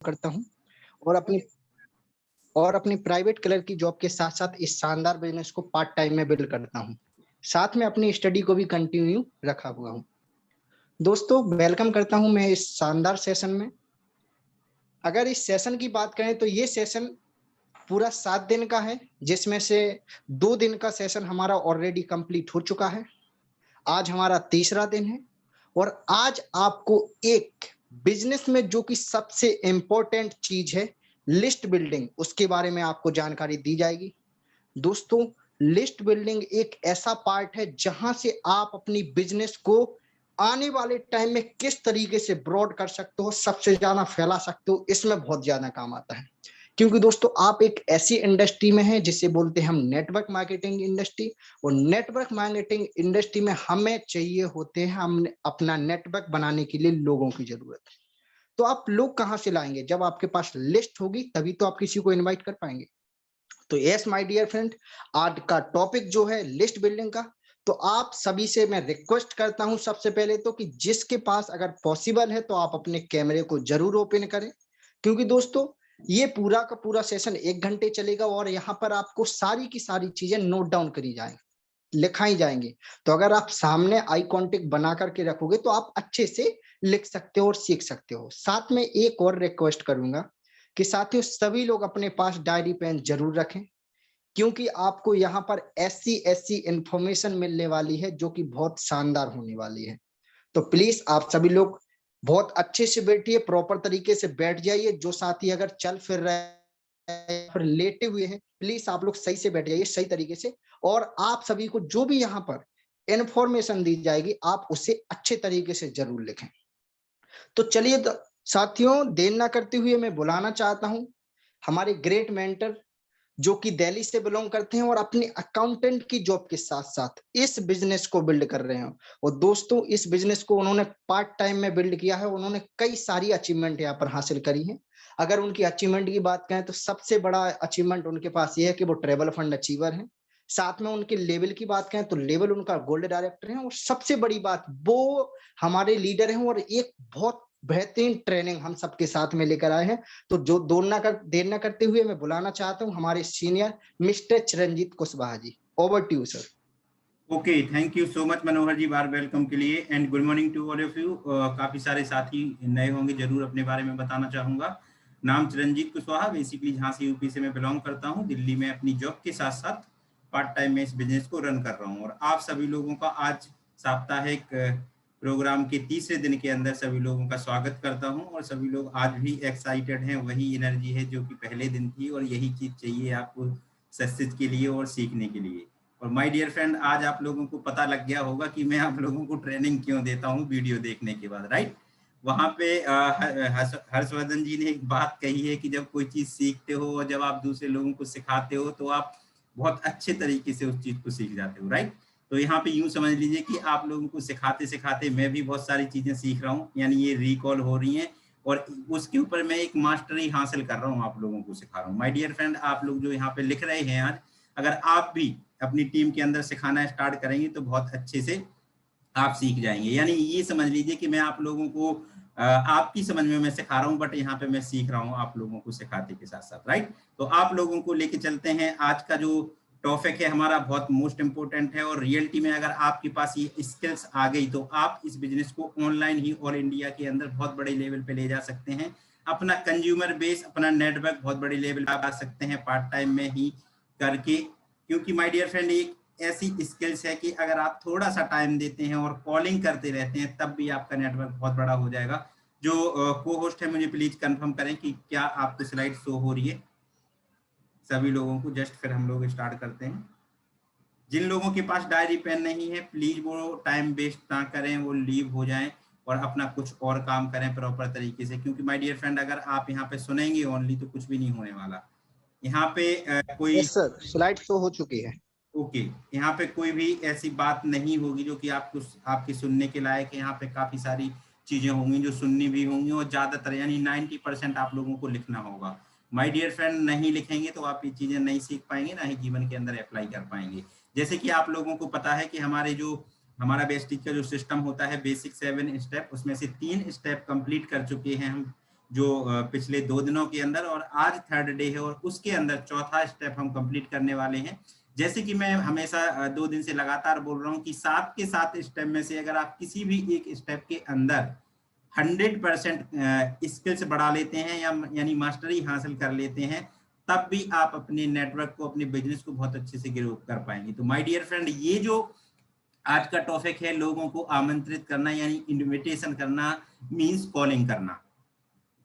करता हूँ और अपनी प्राइवेट कलर की जॉब के साथ-साथ इस शानदार बिज़नेस को पार्ट टाइम में बिल्ड करता हूँ। साथ में अपनी स्टडी को भी कंटिन्यू रखा हुआ हूँ। दोस्तों, वेलकम करता हूँ मैं इस शानदार सेशन में। अगर इस सेशन की बात करें तो ये सेशन पूरा 7 दिन का है, जिसमें से 2 दिन का सेशन हमारा ऑलरेडी कंप्लीट हो चुका है। आज हमारा तीसरा दिन है और आज आपको एक बिज़नेस में जो कि सबसे इम्पोर्टेंट चीज़ है, लिस्ट बिल्डिंग, उसके बारे में आपको जानकारी दी जाएगी। दोस्तों, लिस्ट बिल्डिंग एक ऐसा पार्ट है जहां से आप अपनी बिज़नेस को आने वाले टाइम में किस तरीके से ब्रॉड कर सकते हो, सबसे ज़्यादा फैला सकते हो, इसमें बहुत ज़्यादा काम आता है। क्योंकि दोस्तों, आप एक ऐसी इंडस्ट्री में हैं जिसे बोलते हैं हम नेटवर्क मार्केटिंग इंडस्ट्री, और नेटवर्क मार्केटिंग इंडस्ट्री में हमें चाहिए होते हैं हमने अपना नेटवर्क बनाने के लिए लोगों की ज़रूरत है। तो आप लोग कहाँ से लाएँगे? जब आपके पास लिस्ट होगी तभी तो आप किसी को इनवाइट कर पाएँगे। तो यस माय डियर फ्रेंड, आज का टॉपिक जो है लिस्ट बिल्डिंग का, तो आप सभी से मैं रिक्वेस्ट करता हूं सबसे पहले तो कि जिसके पास अगर पॉसिबल है तो आप अपने कैमरे को जरूर ओपन करें, क्योंकि दोस्तों ये पूरा का पूरा सेशन 1 घंटे चलेगा और यहाँ पर आपको सारी की सारी चीजें नोट डाउन करी जाएंगी, लिखाई जाएंगी। तो अगर आप सामने आई कांटेक्ट बना करके रखोगे तो आप अच्छे से लिख सकते हो और सीख सकते हो। साथ में एक और रिक्वेस्ट करूंगा कि साथियों सभी लोग अपने पास डायरी पेन जरूर रखें, क्योंकि आपको यहाँ पर ऐसी ऐसी इंफॉर्मेशन मिलने वाली है जो कि बहुत शानदार होने वाली है। तो प्लीज आप सभी लोग बहुत अच्छे से बैठिए, प्रॉपर तरीके से बैठ जाइए। जो साथी अगर चल फिर रहे हैं फिर लेटे हुए हैं, प्लीज आप लोग सही से बैठ जाइए, सही तरीके से। और आप सभी को जो भी यहाँ पर इंफॉर्मेशन दी जाएगी आप उसे अच्छे तरीके से जरूर लिखें। तो चलिए साथियों, देर ना करते हुए मैं बुलाना चाहता हूँ हमारे ग्रेट मेंटर जो कि दिल्ली से बिलोंग करते हैं और अपने अकाउंटेंट की जॉब के साथ साथ इस बिजनेस को बिल्ड कर रहे हैं। और दोस्तों, इस बिजनेस को उन्होंने पार्ट टाइम में बिल्ड किया है। उन्होंने कई सारी अचीवमेंट यहाँ पर हासिल करी है। अगर उनकी अचीवमेंट की बात करें तो सबसे बड़ा अचीवमेंट उनके पास ये है कि वो ट्रेवल फंड अचीवर है। साथ में उनके लेवल की बात करें तो लेवल उनका गोल्ड डायरेक्टर है, और सबसे बड़ी बात वो हमारे लीडर हैं और एक बहुत बेहतरीन ट्रेनिंग हम सबके साथ में लेकर आए हैं। तो जो देर ना करते हुए मैं बुलाना चाहता हूँ हमारे senior mister Chiranjeet Kushwaha ji. Over to you sir. Okay, thank you so much Manohar ji, बार वेलकम के लिए and good morning to all of you. काफी सारे साथी नए होंगे, जरूर अपने बारे में बताना चाहूंगा। नाम चिरंजीत कुशवाहा, बेसिकली झांसी यूपी से मैं बिलोंग करता हूं। दिल्ली में अपनी जॉब के साथ साथ पार्ट टाइम में इस बिजनेस को रन कर रहा हूं और आप सभी लोगों का आज साप्ताहिक प्रोग्राम के तीसरे दिन के अंदर सभी लोगों का स्वागत करता हूं। और सभी लोग आज भी एक्साइटेड हैं, वही एनर्जी है जो कि पहले दिन थी और यही चीज चाहिए आपको सक्सेस के लिए और सीखने के लिए। और माय डियर फ्रेंड, आज आप लोगों को पता लग गया होगा कि मैं आप लोगों को ट्रेनिंग क्यों देता हूं वीडियो देखने के बाद, राइट। वहां पे हर्षवर्धन जी ने एक बात कही है कि जब कोई चीज सीखते हो और जब आप दूसरे लोगों को सिखाते हो तो आप बहुत अच्छे तरीके से उस चीज को सीख जाते हो, राइट। तो यहाँ पे यूं समझ लीजिए कि आप लोगों को सिखाते सिखाते मैं भी बहुत सारी चीजें सीख रहा हूँ, यानी ये रिकॉल हो रही हैं और उसके ऊपर मैं एक मास्टरी हासिल कर रहा हूँ, आप लोगों को सिखा रहा हूँ। माय डियर फ्रेंड, आप लोग जो यहाँ पे लिख रहे हैं आज, अगर आप भी अपनी टीम के अंदर सिखाना स्टार्ट करेंगे तो बहुत अच्छे से आप सीख जाएंगे। यानी ये समझ लीजिए कि मैं आप लोगों को आपकी समझ में मैं सिखा रहा हूँ, बट यहाँ पे मैं सीख रहा हूँ आप लोगों को सिखाते के साथ साथ, राइट। तो आप लोगों को लेके चलते हैं। आज का जो टॉपिक है हमारा बहुत मोस्ट इंपोर्टेंट है और रियलिटी में अगर आपके पास ये स्किल्स आ गई तो आप इस बिजनेस को ऑनलाइन ही ऑल इंडिया के अंदर बहुत बड़े लेवल पे ले जा सकते हैं। अपना कंज्यूमर बेस, अपना नेटवर्क बहुत बड़े लेवल पे आ सकते हैं पार्ट टाइम में ही करके। क्योंकि माय डियर फ्रेंड, एक ऐसी स्किल्स है कि अगर आप थोड़ा सा टाइम देते हैं और कॉलिंग करते रहते हैं तब भी आपका नेटवर्क बहुत बड़ा हो जाएगा। जो को होस्ट है मुझे प्लीज कंफर्म करें कि क्या आपको स्लाइड शो हो रही है सभी लोगों को, जस्ट फिर हम लोग स्टार्ट करते हैं। जिन लोगों के पास डायरी पेन नहीं है प्लीज वो टाइम वेस्ट ना करें, वो लीव हो जाएं और अपना कुछ और काम करें प्रॉपर तरीके से। क्योंकि माय डियर फ्रेंड, अगर आप यहाँ पे सुनेंगे ओनली तो कुछ भी नहीं होने वाला। यहाँ पे कोई यस सर, स्लाइड शो हो चुकी है। ओके, यहाँ पे कोई भी ऐसी बात नहीं होगी जो कि आपको आपके सुनने के लायक है। यहाँ पे काफी सारी चीजें होंगी जो सुननी भी होंगी और ज्यादातर यानी 90% आप लोगों को लिखना होगा। माय डियर फ्रेंड, नहीं लिखेंगे तो आप ये चीजें नहीं सीख पाएंगे, ना ही जीवन के अंदर अप्लाई कर पाएंगे। जैसे कि आप लोगों को पता है कि हमारा बेस्टिक का जो सिस्टम होता है बेसिक 7 स्टेप, उसमें से 3 स्टेप कंप्लीट कर चुके हैं हम जो पिछले 2 दिनों के अंदर, और आज थर्ड डे है और उसके अंदर चौथा स्टेप हम कंप्लीट करने वाले हैं। जैसे कि मैं हमेशा 2 दिन से लगातार बोल रहा हूँ कि 7 के 7 स्टेप में से अगर आप किसी भी एक स्टेप के अंदर 100% स्किल्स बढ़ा लेते हैं या यानी मास्टरी हासिल कर लेते हैं, तब भी आप अपने नेटवर्क को, अपने बिजनेस को बहुत अच्छे से ग्रो कर पाएंगे। तो माय डियर फ्रेंड, ये जो आज का टॉपिक है, लोगों को आमंत्रित करना यानी इनविटेशन करना मींस कॉलिंग करना।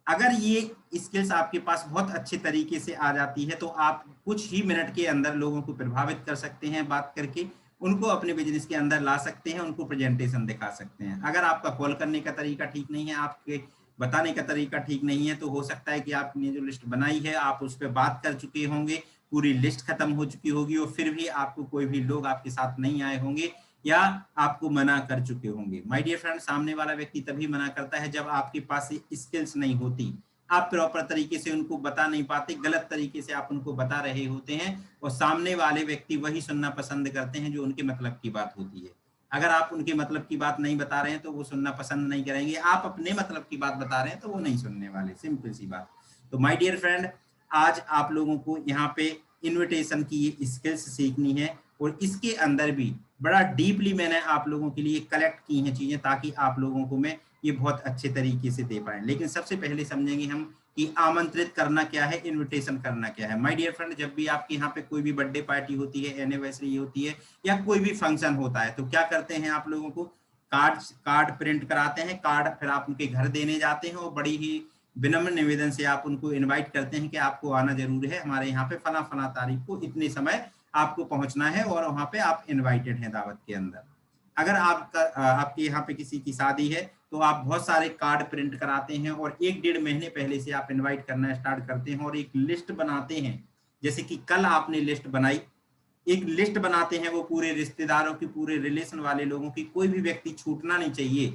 अगर ये स्किल्स आपके पास बहुत अच्छे तरीके से आ जाती है तो आप कुछ ही मिनट के अंदर लोगों को प्रभावित कर सकते हैं, बात करके उनको अपने बिजनेस के अंदर ला सकते हैं, उनको प्रेजेंटेशन दिखा सकते हैं। अगर आपका कॉल करने का तरीका ठीक नहीं है, आपके बताने का तरीका ठीक नहीं है, तो हो सकता है कि आपने जो लिस्ट बनाई है आप उस पर बात कर चुके होंगे, पूरी लिस्ट खत्म हो चुकी होगी और फिर भी आपको कोई भी लोग आपके साथ नहीं आए होंगे या आपको मना कर चुके होंगे। माय डियर फ्रेंड, सामने वाला व्यक्ति तभी मना करता है जब आपके पास स्किल्स नहीं होती, आप प्रॉपर तरीके से उनको बता नहीं पाते, गलत तरीके से आप उनको बता रहे होते हैं और सामने वाले व्यक्ति वही सुनना पसंद करते हैं जो उनके मतलब की बात होती है। अगर आप उनके मतलब की बात नहीं बता रहे हैं तो वो सुनना पसंद नहीं करेंगे, आप अपने मतलब की बात बता रहे हैं तो वो नहीं सुनने वाले, सिंपल सी बात। तो माय डियर फ्रेंड, आज आप लोगों को यहाँ पे इन्विटेशन की ये स्किल्स सीखनी है और इसके अंदर भी बड़ा डीपली मैंने आप लोगों के लिए कलेक्ट की हैं चीजें, ताकि आप लोगों को मैं ये बहुत अच्छे तरीके से दे पाए। लेकिन सबसे पहले समझेंगे हम कि आमंत्रित करना क्या है, इनविटेशन करना क्या है। माय डियर फ्रेंड, जब भी आपके यहाँ पे कोई भी बर्थडे पार्टी होती है, एनिवर्सरी होती है या कोई भी फंक्शन होता है, तो क्या करते हैं आप लोगों को कार्ड प्रिंट कराते हैं, कार्ड फिर आप उनके घर देने जाते हैं और बड़ी ही विनम्र निवेदन से आप उनको इनवाइट करते हैं कि आपको आना जरूर है, हमारे यहाँ पे फला फला तारीख को इतने समय आपको पहुंचना है और वहां पे आप इनवाइटेड हैं दावत के अंदर। अगर आपके यहाँ पे किसी की शादी है तो आप बहुत सारे कार्ड प्रिंट कराते हैं और 1-1.5 महीने पहले से आप इनवाइट करना स्टार्ट करते हैं और एक लिस्ट बनाते हैं। जैसे कि कल आपने लिस्ट बनाई, एक लिस्ट बनाते हैं वो पूरे रिश्तेदारों की, पूरे रिलेशन वाले लोगों की, कोई भी व्यक्ति छूटना नहीं चाहिए,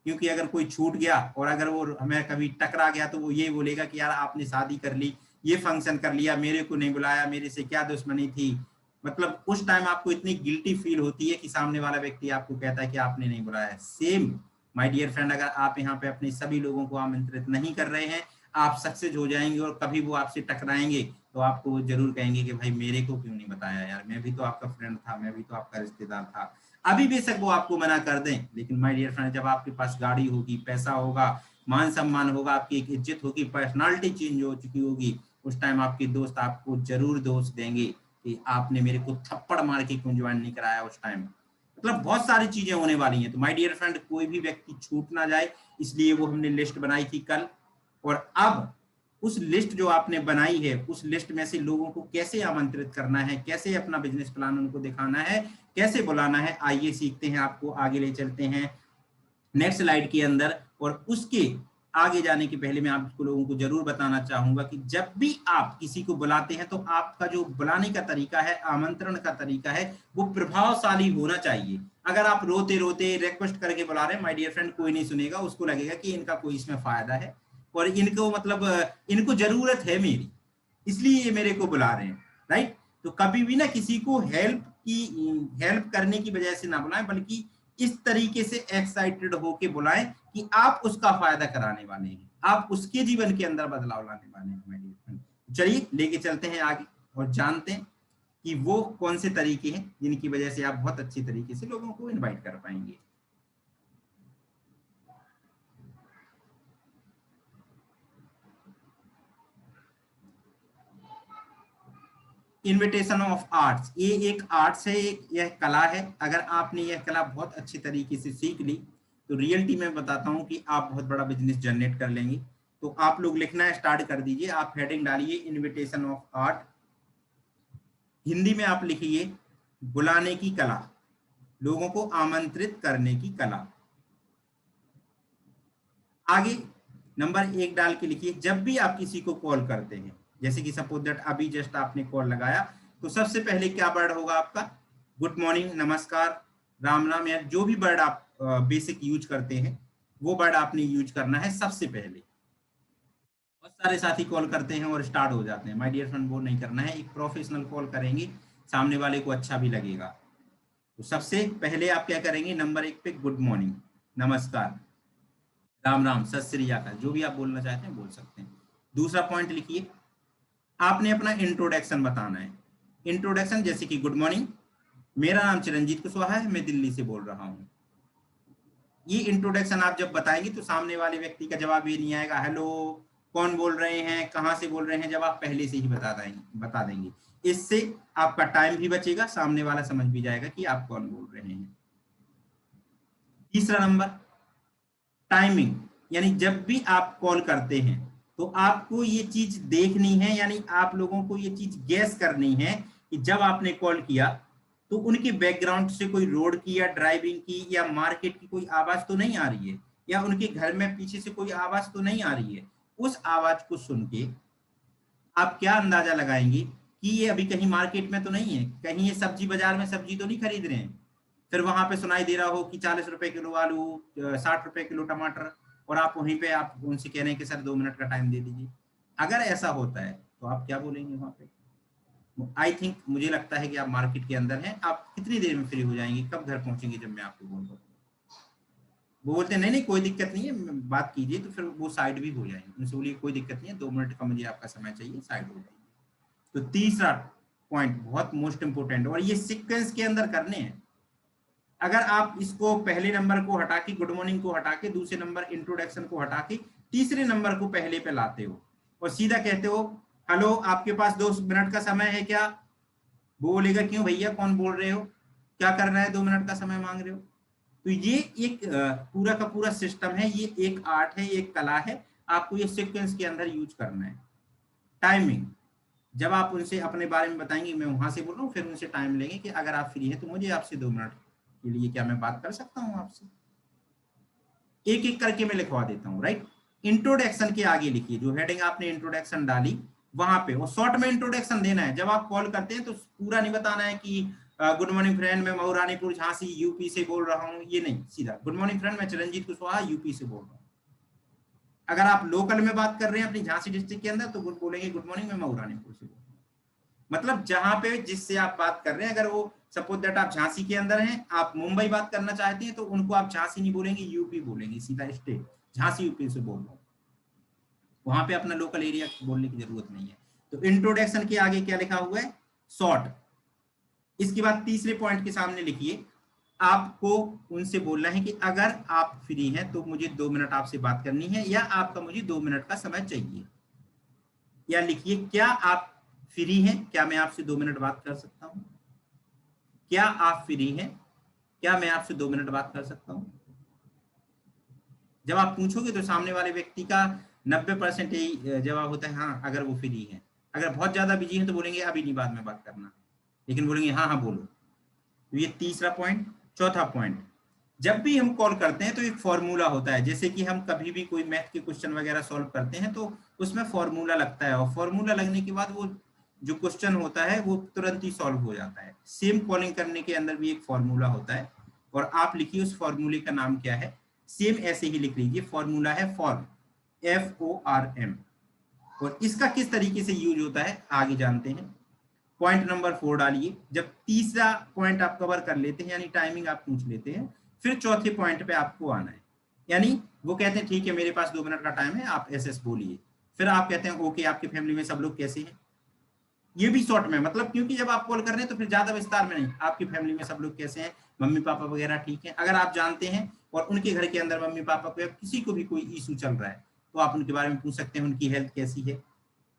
क्योंकि अगर कोई छूट गया और अगर वो हमें कभी टकरा गया तो वो ये बोलेगा कि यार आपने शादी कर ली, ये फंक्शन कर लिया, मेरे को नहीं बुलाया, मेरे से क्या दुश्मनी थी। मतलब उस टाइम आपको इतनी गिल्टी फील होती है कि सामने वाला व्यक्ति आपको कहता है कि आपने नहीं बुलाया। सेम माय डियर फ्रेंड, अगर आप यहाँ पे अपने सभी लोगों को आमंत्रित नहीं कर रहे हैं, आप सक्सेस हो जाएंगे और कभी वो आपसे टकराएंगे तो आपको वो जरूर कहेंगे कि भाई मेरे को क्यों नहीं बताया यार, मैं भी तो आपका फ्रेंड था, मैं भी तो आपका रिश्तेदार था। अभी बेशक वो आपको मना कर दें, लेकिन माय डियर फ्रेंड, जब आपके पास गाड़ी होगी, पैसा होगा, मान सम्मान होगा, आपकी एक इज्जत होगी, पर्सनालिटी चेंज हो चुकी होगी, उस टाइम आपके दोस्त आपको जरूर दोष देंगे कि आपने मेरे को थप्पड़ मार के क्यों ज्वाइन नहीं कराया उस टाइम। मतलब बहुत सारी चीजें होने वाली हैं। तो माय डियर फ्रेंड, कोई भी व्यक्ति छूट ना जाए, इसलिए वो हमने लिस्ट बनाई थी कल, और अब उस लिस्ट जो आपने बनाई है, उस लिस्ट में से लोगों को कैसे आमंत्रित करना है, कैसे अपना बिजनेस प्लान उनको दिखाना है, कैसे बुलाना है, आइए सीखते हैं, आपको आगे ले चलते हैं नेक्स्ट स्लाइड के अंदर। और उसके आगे जाने के पहले मैं आपको लोगों को जरूर बताना चाहूंगा कि जब भी आप किसी को बुलाते हैं तो आपका जो बुलाने का तरीका है, आमंत्रण का तरीका है, वो प्रभावशाली होना चाहिए। अगर आप रोते रोते रिक्वेस्ट करके बुला रहे हैं, माय डियर फ्रेंड, कोई नहीं सुनेगा, उसको लगेगा कि इनका कोई इसमें फायदा है और इनको मतलब इनको जरूरत है मेरी, इसलिए ये मेरे को बुला रहे हैं, राइट। तो कभी भी ना किसी को हेल्प करने की वजह से ना बुलाएं, बल्कि इस तरीके से एक्साइटेड होके बुलाएं कि आप उसका फायदा कराने वाले हैं, आप उसके जीवन के अंदर बदलाव लाने वाले हैं। चलिए लेके चलते हैं आगे और जानते हैं कि वो कौन से तरीके हैं जिनकी वजह से आप बहुत अच्छी तरीके से लोगों को इनवाइट कर पाएंगे। इन्विटेशन ऑफ आर्ट्स, ये एक आर्ट्स है, यह कला है। अगर आपने यह कला बहुत अच्छी तरीके से सीख ली तो रियलिटी में बताता हूं कि आप बहुत बड़ा बिजनेस जनरेट कर लेंगे। तो आप लोग लिखना स्टार्ट कर दीजिए, आप हेडिंग डालिए इन्विटेशन ऑफ आर्ट, हिंदी में आप लिखिए बुलाने की कला, लोगों को आमंत्रित करने की कला। आगे नंबर 1 डाल के लिखिए जब भी आप किसी को कॉल करते हैं, जैसे कि सपोज दैट अभी जस्ट आपने कॉल लगाया, तो सबसे पहले क्या वर्ड होगा आपका? गुड मॉर्निंग, नमस्कार, राम राम, या जो भी वर्ड आप बेसिक यूज करते हैं वो वर्ड आपने यूज करना है सबसे पहले। बहुत सारे साथी कॉल करते हैं और स्टार्ट हो जाते हैं, माय डियर फ्रेंड, वो नहीं करना है। एक प्रोफेशनल कॉल करेंगे, सामने वाले को अच्छा भी लगेगा। तो सबसे पहले आप क्या करेंगे? नंबर 1 पे गुड मॉर्निंग, नमस्कार, राम राम, सत श्री अकाल, जो भी आप बोलना चाहते हैं बोल सकते हैं। दूसरा पॉइंट लिखिए, आपने अपना इंट्रोडक्शन बताना है। इंट्रोडक्शन जैसे कि गुड मॉर्निंग, मेरा नाम चिरंजीत कुशवाहा है, मैं दिल्ली से बोल रहा हूँ। ये इंट्रोडक्शन आप जब बताएंगे तो सामने वाले व्यक्ति का जवाब ये नहीं आएगा हेलो, कौन बोल रहे हैं, कहाँ से बोल रहे हैं, जब आप पहले से ही बता देंगे। इससे आपका टाइम भी बचेगा, सामने वाला समझ भी जाएगा कि आप कौन बोल रहे हैं। तीसरा नंबर, टाइमिंग, यानी जब भी आप कॉल करते हैं तो आपको ये चीज देखनी है, यानी आप लोगों को ये चीज गैस करनी है कि जब आपने कॉल किया तो उनके बैकग्राउंड से कोई रोड की या ड्राइविंग की या मार्केट की कोई आवाज तो नहीं आ रही है, या उनके घर में पीछे से कोई आवाज तो नहीं आ रही है। उस आवाज को सुन के आप क्या अंदाजा लगाएंगे कि ये अभी कहीं मार्केट में तो नहीं है, कहीं ये सब्जी बाजार में सब्जी तो नहीं खरीद रहे हैं। फिर वहां पे सुनाई दे रहा हो कि 40 रुपए किलो आलू, 60 रुपए किलो टमाटर, और आप वहीं पे आप उनसे कह रहे हैं कि सर 2 मिनट का टाइम दे दीजिए। अगर ऐसा होता है तो आप क्या बोलेंगे वहां पे? आई थिंक, मुझे लगता है कि आप मार्केट के अंदर हैं, आप कितनी देर में फ्री हो जाएंगे, कब घर पहुंचेंगे जब मैं आपको बोल दूं? वो बोलते हैं नहीं नहीं कोई दिक्कत नहीं है, बात कीजिए, तो फिर वो साइड भी हो जाएंगे। उनसे बोलिए कोई दिक्कत नहीं है, 2 मिनट का मुझे आपका समय चाहिए, साइड हो जाएगी। तो तीसरा पॉइंट बहुत मोस्ट इंपोर्टेंट, और ये सीक्वेंस के अंदर करने हैं। अगर आप इसको पहले नंबर को हटा के, गुड मॉर्निंग को हटा के, दूसरे नंबर इंट्रोडक्शन को हटा के, तीसरे नंबर को पहले पे लाते हो और सीधा कहते हो हेलो आपके पास 2 मिनट का समय है क्या? वो बोलेगा क्यों भैया, कौन बोल रहे हो, क्या कर रहा है, 2 मिनट का समय मांग रहे हो? तो ये एक पूरा का पूरा सिस्टम है, ये एक आर्ट है, एक कला है, आपको ये सीक्वेंस के अंदर यूज करना है। टाइमिंग, जब आप उनसे अपने बारे में बताएंगे, मैं वहां से बोल रहा हूँ, फिर उनसे टाइम लेंगे कि अगर आप फ्री है तो मुझे आपसे 2 मिनट के लिए क्या मैं बात कर सकता हूँ आपसे। एक एक करके मैं लिखवा देता हूँ, राइट। इंट्रोडक्शन के आगे लिखिए, जो हेडिंग आपने इंट्रोडक्शन डाली वहां पे, और शॉर्ट में इंट्रोडक्शन देना है। जब आप कॉल करते हैं तो पूरा नहीं बताना है कि गुड मॉर्निंग फ्रेंड, मैं महारानीपुर झांसी यूपी से बोल रहा हूँ, ये नहीं, सीधा गुड मॉर्निंग फ्रेंड, मैं चिरंजीत कुशवाहा यूपी से बोल रहा हूँ। अगर आप लोकल में बात कर रहे हैं अपनी झांसी डिस्ट्रिक्ट के अंदर तो बोलेंगे गुड मॉर्निंग, मैं महारानीपुर से बोल रहा हूँ। मतलब जहां पे जिससे आप बात कर रहे हैं, अगर वो सपोज दैट आप झांसी के अंदर हैं, आप मुंबई बात करना चाहते हैं, तो उनको आप झांसी नहीं बोलेंगे, यूपी बोलेंगे, सीधा स्टेट, झांसी यूपी से बोल रहा हूँ। वहां पे अपना लोकल एरिया बोलने की जरूरत नहीं है। तो इंट्रोडक्शन के आगे क्या लिखा हुआ है? शॉर्ट। इसके बाद तीसरे पॉइंट के सामने लिखिए, आपको उनसे बोलना है कि अगर आप फ्री हैं तो मुझे 2 मिनट आपसे बात करनी है, या आपका मुझे 2 मिनट का समय चाहिए। या लिखिए, क्या आप फ्री हैं, क्या मैं आपसे 2 मिनट बात कर सकता हूं? क्या आप फ्री हैं, क्या मैं आपसे 2 मिनट बात कर सकता हूं? जब आप पूछोगे तो सामने वाले व्यक्ति का 90% यही जवाब होता है हाँ, अगर वो फ्री है। अगर बहुत ज्यादा बिजी है तो बोलेंगे अभी नहीं, बाद में बात करना, लेकिन बोलेंगे हाँ हाँ बोलो। तो ये तीसरा पॉइंट। चौथा पॉइंट, जब भी हम कॉल करते हैं तो एक फॉर्मूला होता है, जैसे कि हम कभी भी कोई मैथ के क्वेश्चन वगैरह सॉल्व करते हैं तो उसमें फॉर्मूला लगता है, और फॉर्मूला लगने के बाद वो जो क्वेश्चन होता है वो तुरंत ही सॉल्व हो जाता है। सेम कॉलिंग करने के अंदर भी एक फॉर्मूला होता है, और आप लिखिए उस फॉर्मूले का नाम क्या है। सेम ऐसे ही लिख लीजिए, फॉर्मूला है फॉर्म, FORM। और इसका किस तरीके से यूज होता है आगे जानते हैं। पॉइंट नंबर 4 डालिए। जब तीसरा पॉइंट आप कवर कर लेते हैं, यानी टाइमिंग आप पूछ लेते हैं, फिर चौथे पॉइंट पे आपको आना है। यानी वो कहते हैं ठीक है मेरे पास 2 मिनट का टाइम है, आप SS बोलिए। फिर आप कहते हैं ओके, आपकी फैमिली में सब लोग कैसे हैं। ये भी शॉर्ट में, मतलब क्योंकि जब आप कॉल कर रहे हैं तो फिर ज्यादा विस्तार में नहीं, आपकी फैमिली में सब लोग कैसे हैं, मम्मी पापा वगैरह ठीक है। अगर आप जानते हैं और उनके घर के अंदर मम्मी पापा को या किसी को भी कोई इशू चल रहा है तो आप उनके बारे में पूछ सकते हैं, उनकी हेल्थ कैसी है।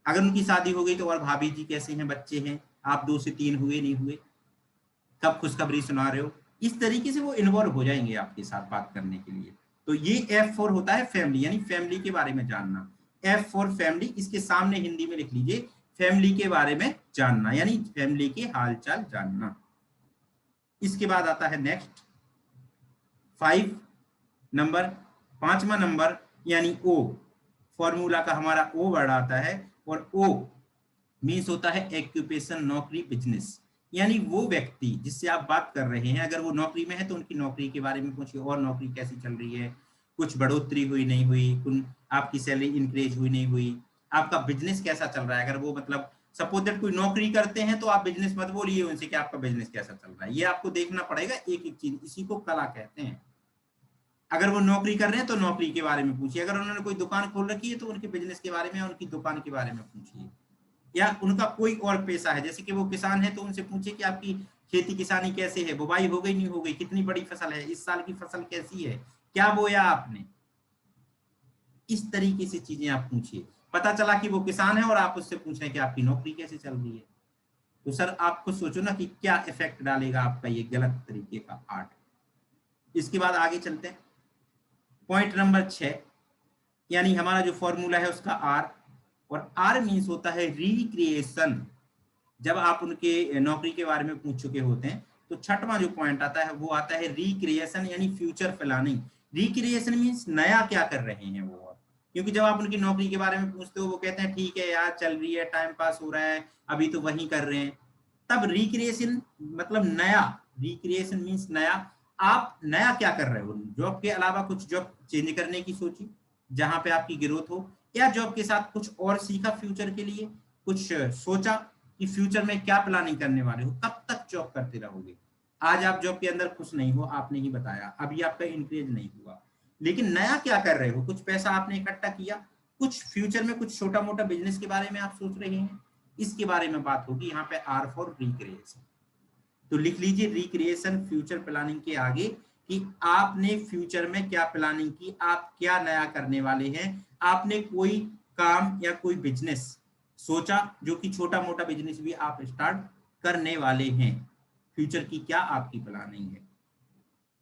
अगर उनकी शादी हो गई तो और भाभी जी कैसे हैं, बच्चे हैं, आप 2 से 3 हुए नहीं हुए, कब खुशखबरी सुना रहे हो। इस तरीके से वो इन्वॉल्व हो जाएंगे आपके साथ बात करने के लिए। तो ये F4 होता है फैमिली, यानी फैमिली के बारे में जानना। F4 फैमिली, इसके सामने हिंदी में लिख लीजिए फैमिली के बारे में जानना, यानी फैमिली के हालचाल जानना। इसके बाद आता है नेक्स्ट 5 नंबर, 5वां नंबर, यानी O। फॉर्मूला का हमारा O वर्ड आता है, और O मीन्स होता है एक्यूपेशन, नौकरी, बिजनेस। यानी वो व्यक्ति जिससे आप बात कर रहे हैं, अगर वो नौकरी में है तो उनकी नौकरी के बारे में पूछिए, और नौकरी कैसी चल रही है, कुछ बढ़ोतरी हुई नहीं हुई, आपकी सैलरी इंक्रीज हुई नहीं हुई, आपका बिजनेस कैसा चल रहा है। अगर वो मतलब सपोज दैट कोई नौकरी करते हैं तो आप बिजनेस मत बोलिए उनसे कि आपका बिजनेस कैसा चल रहा है, ये आपको देखना पड़ेगा एक एक चीज, इसी को कला कहते हैं। अगर वो नौकरी कर रहे हैं तो नौकरी के बारे में पूछिए, अगर उन्होंने कोई दुकान खोल रखी है तो उनके बिजनेस के बारे में, उनकी दुकान के बारे में पूछिए, या उनका कोई और पेशा है, जैसे कि वो किसान है तो उनसे पूछिए कि आपकी खेती किसानी कैसे है, बुवाई हो गई नहीं हो गई, कितनी बड़ी फसल है, इस साल की फसल कैसी है, क्या बोया आपने। इस तरीके से चीजें आप पूछिए। पता चला कि वो किसान है और आप उससे पूछ रहे हैं कि आपकी नौकरी कैसे चल रही है, तो सर आप खुद सोचो ना कि क्या इफेक्ट डालेगा आपका ये गलत तरीके का आर्ट। इसके बाद आगे चलते हैं, पॉइंट नंबर 6, यानी हमारा जो फॉर्मूला है उसका आर, और आर मीन्स होता है रिक्रिएशन। जब आप उनके नौकरी के बारे में पूछ चुके होते हैं तो छठवां जो पॉइंट आता है वो आता है रिक्रिएशन, यानी फ्यूचर प्लानिंग। रिक्रिएशन मीन्स नया क्या कर रहे हैं वो, क्योंकि जब आप उनकी नौकरी के बारे में पूछते हो वो कहते हैं ठीक है यार चल रही है, टाइम पास हो रहा है, अभी तो वही कर रहे हैं। तब रिक्रिएशन मतलब नया, रिक्रिएशन मीन्स नया, आप नया क्या कर रहे हो, जॉब के अलावा कुछ जॉब चेंज करने की सोची जहां पे आपकी ग्रोथ हो, या जॉब के साथ कुछ और सीखा फ्यूचर के लिए, कुछ सोचा कि फ्यूचर में क्या प्लानिंग करने वाले हो, कब तक जॉब करते रहोगे। आज आप जॉब के अंदर खुश नहीं हो, आपने ही बताया, अभी आपका इंक्रीज नहीं हुआ, लेकिन नया क्या कर रहे हो, कुछ पैसा आपने इकट्ठा किया, कुछ फ्यूचर में कुछ छोटा मोटा बिजनेस के बारे में आप सोच रहे हैं, इसके बारे में बात होगी यहाँ पे आर फॉर रिक्रिएशन। तो लिख लीजिए रिक्रिएशन फ्यूचर प्लानिंग के आगे कि आपने फ्यूचर में क्या प्लानिंग की, आप क्या नया करने वाले हैं, आपने कोई काम या कोई बिजनेस सोचा जो कि छोटा मोटा बिजनेस भी आप स्टार्ट करने वाले हैं, फ्यूचर की क्या आपकी प्लानिंग है,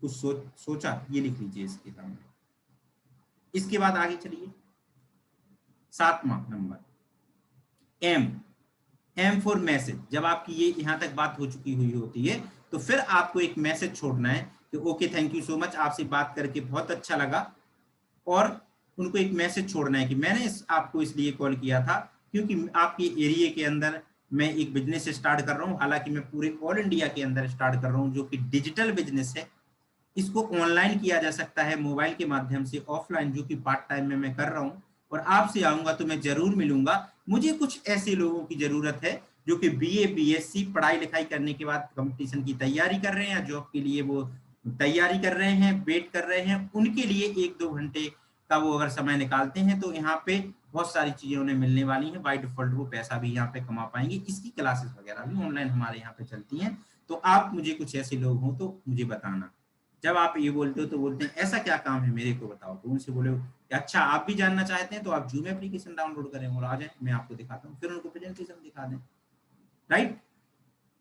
कुछ सोचा, ये लिख लीजिए इसके सामने। इसके बाद आगे चलिए, 7वां number M, M for message. जब आपकी ये यहां तक बात हो चुकी हुई होती है तो फिर आपको एक मैसेज छोड़ना है कि okay thank you so much, आपसे बात करके बहुत अच्छा लगा, और उनको एक मैसेज छोड़ना है कि मैंने आपको इसलिए कॉल किया था क्योंकि आपके एरिया के अंदर मैं एक बिजनेस स्टार्ट कर रहा हूँ, हालांकि मैं पूरे ऑल इंडिया के अंदर स्टार्ट कर रहा हूँ जो कि डिजिटल बिजनेस है। इसको ऑनलाइन किया जा सकता है मोबाइल के माध्यम से, ऑफलाइन जो कि पार्ट टाइम में मैं कर रहा हूँ, और आपसे आऊंगा तो मैं जरूर मिलूंगा। मुझे कुछ ऐसे लोगों की जरूरत है जो कि बीए बीएससी पढ़ाई लिखाई करने के बाद कंपटीशन की तैयारी कर रहे हैं, या जॉब के लिए वो तैयारी कर रहे हैं, वेट कर रहे हैं, उनके लिए 1-2 घंटे का वो अगर समय निकालते हैं तो यहाँ पे बहुत सारी चीजें उन्हें मिलने वाली हैं, बाय डिफॉल्ट वो पैसा भी यहाँ पे कमा पाएंगे। इसकी क्लासेस वगैरह भी ऑनलाइन हमारे यहाँ पे चलती हैं, तो आप मुझे कुछ ऐसे लोग हो तो मुझे बताना। जब आप ये बोलते हो तो बोलते हैं ऐसा क्या काम है मेरे को बताओ, तो उनसे बोले अच्छा आप भी जानना चाहते हैं तो आप जूम एप्लीकेशन डाउनलोड करें और आ जाए, मैं आपको दिखाता हूँ, फिर उनको प्रेजेंटेशन दिखा दें, राइट।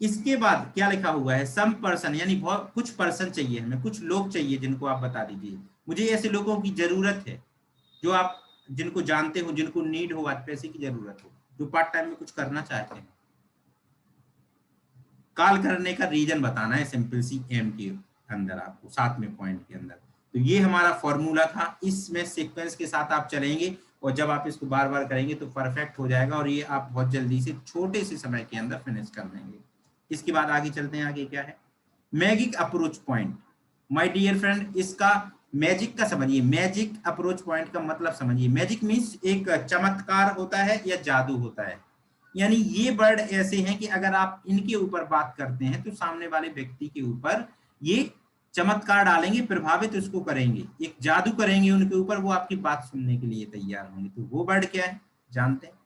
इसके बाद क्या लिखा हुआ है, सम पर्सन, यानी बहुत कुछ पर्सन चाहिए हमें, कुछ लोग चाहिए जिनको आप बता दीजिए, मुझे ऐसे लोगों की जरूरत है जो आप जिनको जानते हो, जिनको नीड हो, आज पैसे की जरूरत हो, जो पार्ट टाइम में कुछ करना चाहते हैं। कॉल करने का रीजन बताना है सिंपल सी एम के अंदर आपको, 7वें पॉइंट के अंदर। तो ये हमारा फॉर्मूला था, इसमें सीक्वेंस के साथ आप चलेंगे और जब आप इसको बार बार करेंगे तो परफेक्ट हो जाएगा, और ये आप बहुत जल्दी से छोटे से समय के अंदर फिनिश कर लेंगे। इसके बाद आगे चलते हैं, आगे क्या है, magic approach point. My dear friend, इसका मैजिक का समझिए, मैजिक अप्रोच पॉइंट का मतलब समझिए। मैजिक मीन्स एक चमत्कार होता है या जादू होता है, यानी ये वर्ड ऐसे हैं कि अगर आप इनके ऊपर बात करते हैं तो सामने वाले व्यक्ति के ऊपर ये चमत्कार डालेंगे, प्रभावित उसको करेंगे, एक जादू करेंगे उनके ऊपर, वो आपकी बात सुनने के लिए तैयार होंगे। तो वो वर्ड क्या है जानते हैं,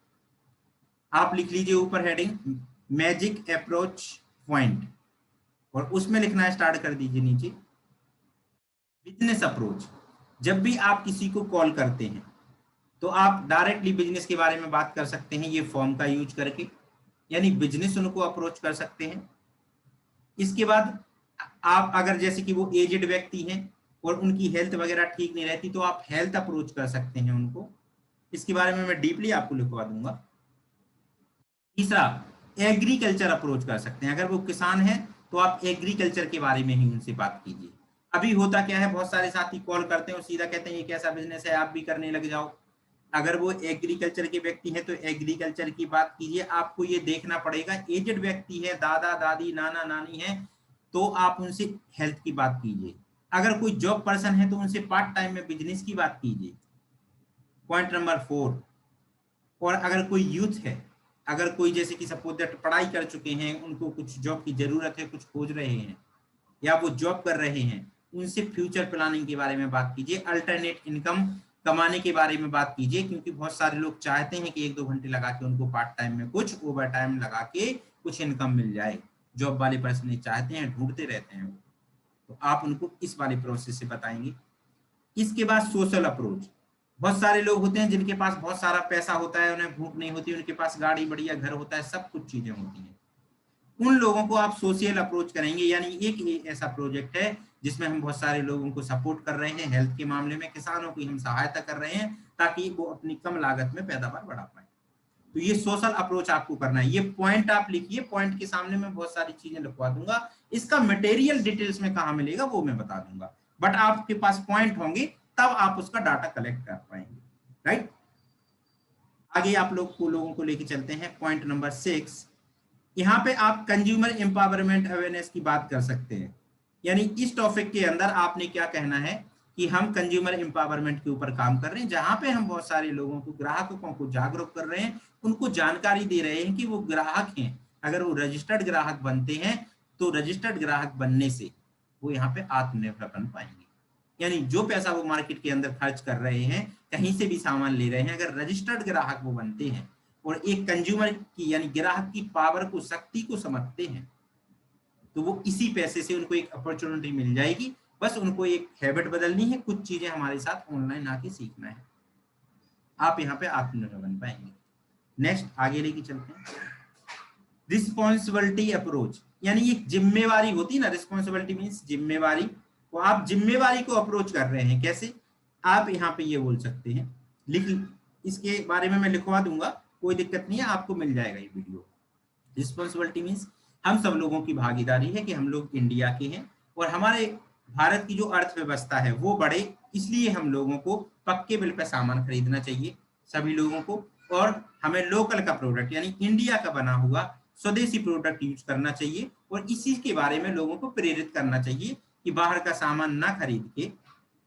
आप लिख लीजिए ऊपर हेडिंग मैजिक अप्रोच पॉइंट, और उसमें लिखना स्टार्ट कर दीजिए नीचे बिजनेस अप्रोच। जब भी आप किसी को कॉल करते हैं तो आप डायरेक्टली बिजनेस के बारे में बात कर सकते हैं ये फॉर्म का यूज करके, यानी बिजनेस उनको अप्रोच कर सकते हैं। इसके बाद आप अगर जैसे कि वो एजेड व्यक्ति हैं और उनकी हेल्थ वगैरह ठीक नहीं रहती तो आप हेल्थ अप्रोच कर सकते हैं उनको, इसके बारे में मैं डीपली आपको लिखवा दूंगा। तीसरा एग्रीकल्चर अप्रोच कर सकते हैं, अगर वो किसान है तो आप एग्रीकल्चर के बारे में ही उनसे बात कीजिए। अभी होता क्या है, बहुत सारे साथी कॉल करते हैं और सीधा कहते हैं ये कैसा बिजनेस है, आप भी करने लग जाओ। अगर वो एग्रीकल्चर के व्यक्ति हैं तो एग्रीकल्चर की बात कीजिए। आपको ये देखना पड़ेगा, एजेड व्यक्ति है, दादा दादी नाना नानी है, तो आप उनसे हेल्थ की बात कीजिए। अगर कोई जॉब पर्सन है तो उनसे पार्ट टाइम में बिजनेस की बात कीजिए, पॉइंट नंबर 4। और अगर कोई यूथ है, अगर कोई जैसे कि सपोज दैट पढ़ाई कर चुके हैं, उनको कुछ जॉब की जरूरत है, कुछ खोज रहे हैं, या वो जॉब कर रहे हैं, उनसे फ्यूचर प्लानिंग के बारे में बात कीजिए, अल्टरनेट इनकम कमाने के बारे में बात कीजिए, क्योंकि बहुत सारे लोग चाहते हैं कि 1-2 घंटे लगा के उनको पार्ट टाइम में कुछ ओवर टाइम लगा के कुछ इनकम मिल जाए। जॉब वाले पर्सन चाहते हैं, ढूंढते रहते हैं, तो आप उनको इस वाले प्रोसेस से बताएंगे। इसके बाद सोशल अप्रोच। बहुत सारे लोग होते हैं जिनके पास बहुत सारा पैसा होता है, उन्हें भूख नहीं होती, उनके पास गाड़ी बढ़िया घर होता है, सब कुछ चीजें होती हैं। उन लोगों को आप सोशल अप्रोच करेंगे, यानी एक ऐसा प्रोजेक्ट है जिसमें हम बहुत सारे लोगों को सपोर्ट कर रहे हैं, हेल्थ के मामले में किसानों की हम सहायता कर रहे हैं ताकि वो अपनी कम लागत में पैदावार बढ़ा पाए। तो ये सोशल अप्रोच आपको करना है। ये पॉइंट आप लिखिए, पॉइंट के सामने मैं बहुत सारी चीजें लिखवा दूंगा, इसका मटेरियल डिटेल्स में कहाँ मिलेगा वो मैं बता दूंगा, बट आपके पास पॉइंट होंगे तब आप उसका डाटा कलेक्ट कर पाएंगे, राइट। आगे आप लोगों को लेके चलते हैं पॉइंट नंबर 6। यहाँ पे आप कंज्यूमर एम्पावरमेंट अवेयरनेस की बात कर सकते हैं, यानी इस टॉपिक के अंदर आपने क्या कहना है कि हम कंज्यूमर एम्पावरमेंट के ऊपर काम कर रहे हैं, जहां पे हम बहुत सारे लोगों को, ग्राहकों को जागरूक कर रहे हैं, उनको जानकारी दे रहे हैं कि वो ग्राहक हैं, अगर वो रजिस्टर्ड ग्राहक बनते हैं तो रजिस्टर्ड ग्राहक बनने से वो यहाँ पे आत्मनिर्भर बन पाएंगे। यानी जो पैसा वो मार्केट के अंदर खर्च कर रहे हैं, कहीं से भी सामान ले रहे हैं, अगर रजिस्टर्ड ग्राहक वो बनते हैं और एक कंज्यूमर की यानी ग्राहक की पावर को, शक्ति को समझते हैं, तो वो इसी पैसे से उनको एक अपॉर्चुनिटी मिल जाएगी। बस उनको एक हैबिट बदलनी है, कुछ चीजें हमारे साथ ऑनलाइन आके सीखना है, आप यहाँ पे आत्मनिर्भर बन पाएंगे। नेक्स्ट आगे लेके चलते हैं, रिस्पॉन्सिबिलिटी अप्रोच, यानी एक जिम्मेवारी होती है ना, रिस्पॉन्सिबिलिटी मीन्स जिम्मेवारी, तो आप जिम्मेवारी को अप्रोच कर रहे हैं कैसे, आप यहाँ पे ये बोल सकते हैं, लिख, इसके बारे में मैं लिखवा दूंगा, कोई दिक्कत नहीं है, आपको मिल जाएगा ये वीडियो। रिस्पॉन्सिबिलिटी मीन्स हम सब लोगों की भागीदारी है कि हम लोग इंडिया के हैं और हमारे भारत की जो अर्थव्यवस्था है वो बढ़े, इसलिए हम लोगों को पक्के बिल पे सामान खरीदना चाहिए सभी लोगों को, और हमें लोकल का प्रोडक्ट यानी इंडिया का बना हुआ स्वदेशी प्रोडक्ट यूज करना चाहिए, और इसी के बारे में लोगों को प्रेरित करना चाहिए कि बाहर का सामान ना खरीद के